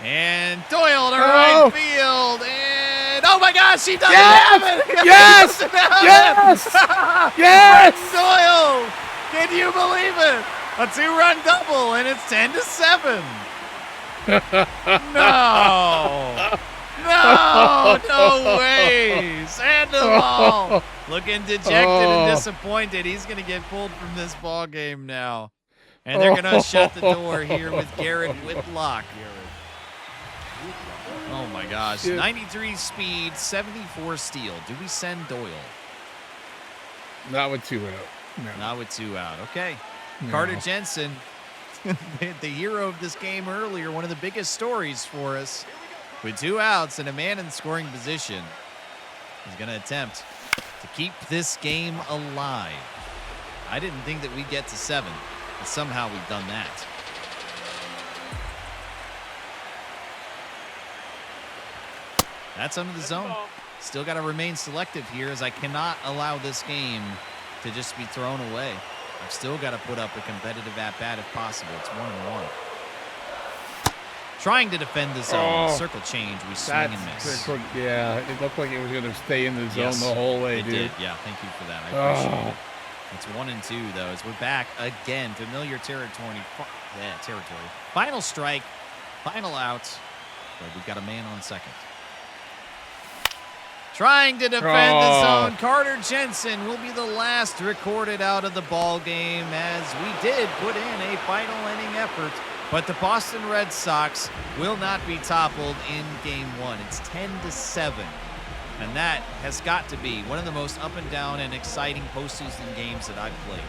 And Doyle to right field. And, oh, my gosh, he doesn't have it. Yes! He doesn't have it. Yes! Yes! Doyle, can you believe it? A 2-run double, and it's 10-7. No way. Sandoval looking dejected and disappointed. He's going to get pulled from this ball game now. And they're going to shut the door here with Garrett Whitlock. Oh, my gosh. Yeah. 93 speed, 74 steal. Do we send Doyle? Not with 2 out. No. Not with 2 out. Okay. No. Carter Jensen, the hero of this game earlier, one of the biggest stories for us. With 2 outs and a man in scoring position, he's going to attempt to keep this game alive. I didn't think that we'd get to 7, but somehow we've done that. That's under the zone. Still got to remain selective here, as I cannot allow this game to just be thrown away. I've still got to put up a competitive at-bat if possible. It's 1-1. Trying to defend the zone. Circle change. We swing and miss. Yeah, it looked like it was going to stay in the zone the whole way, it dude. did. Yeah, thank you for that. I appreciate it. It's 1-2, though, as we're back again. Familiar territory. Final strike. Final out. But we've got a man on second. Trying to defend the zone. Carter Jensen will be the last recorded out of the ball game, as we did put in a final inning effort. But the Boston Red Sox will not be toppled in Game 1. It's 10-7. And that has got to be one of the most up and down and exciting postseason games that I've played.